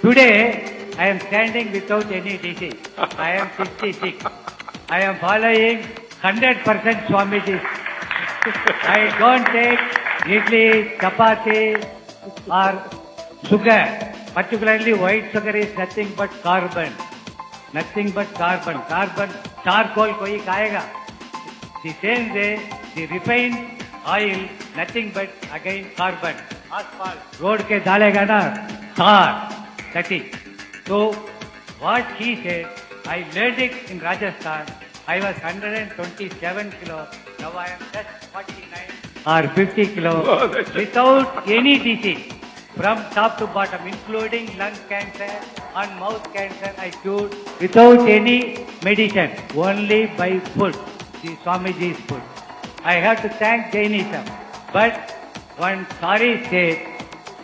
Today, I am standing without any disease. I am 66. I am following 100% Swamiji. I don't take idli, chapati or sugar. Particularly white sugar is nothing but carbon. Nothing but carbon. Carbon, charcoal koi खाएगा. The same way, the refined oil, nothing but again carbon. Asphalt. Road के डालेगा ना, tar. That is. So, what he said, I learned it in Rajasthan. I was 127 kilo. Now I am just 49 or 50 kilo without any disease. From top to bottom, including lung cancer and mouth cancer, I cured without any medicine, only by food, the Swamiji's food. I have to thank Jainism. But one sorry state,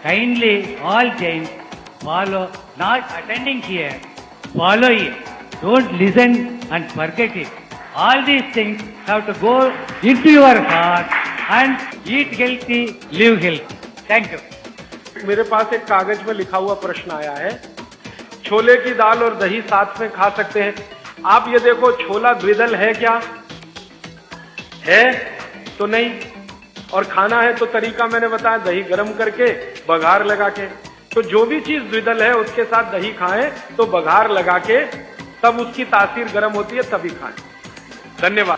kindly all Jains follow, not attending here, follow it. Don't listen and forget it. All these things have to go into your heart and eat healthy, live healthy. Thank you. मेरे पास एक कागज में लिखा हुआ प्रश्न आया है, छोले की दाल और दही साथ में खा सकते हैं? आप ये देखो, छोला द्विदल है क्या? है तो नहीं। और खाना है तो तरीका मैंने बताया, दही गर्म करके बघार लगा के। तो जो भी चीज द्विदल है उसके साथ दही खाएं तो बघार लगा के, तब उसकी तासीर गर्म होती है, तभी खाएं। धन्यवाद।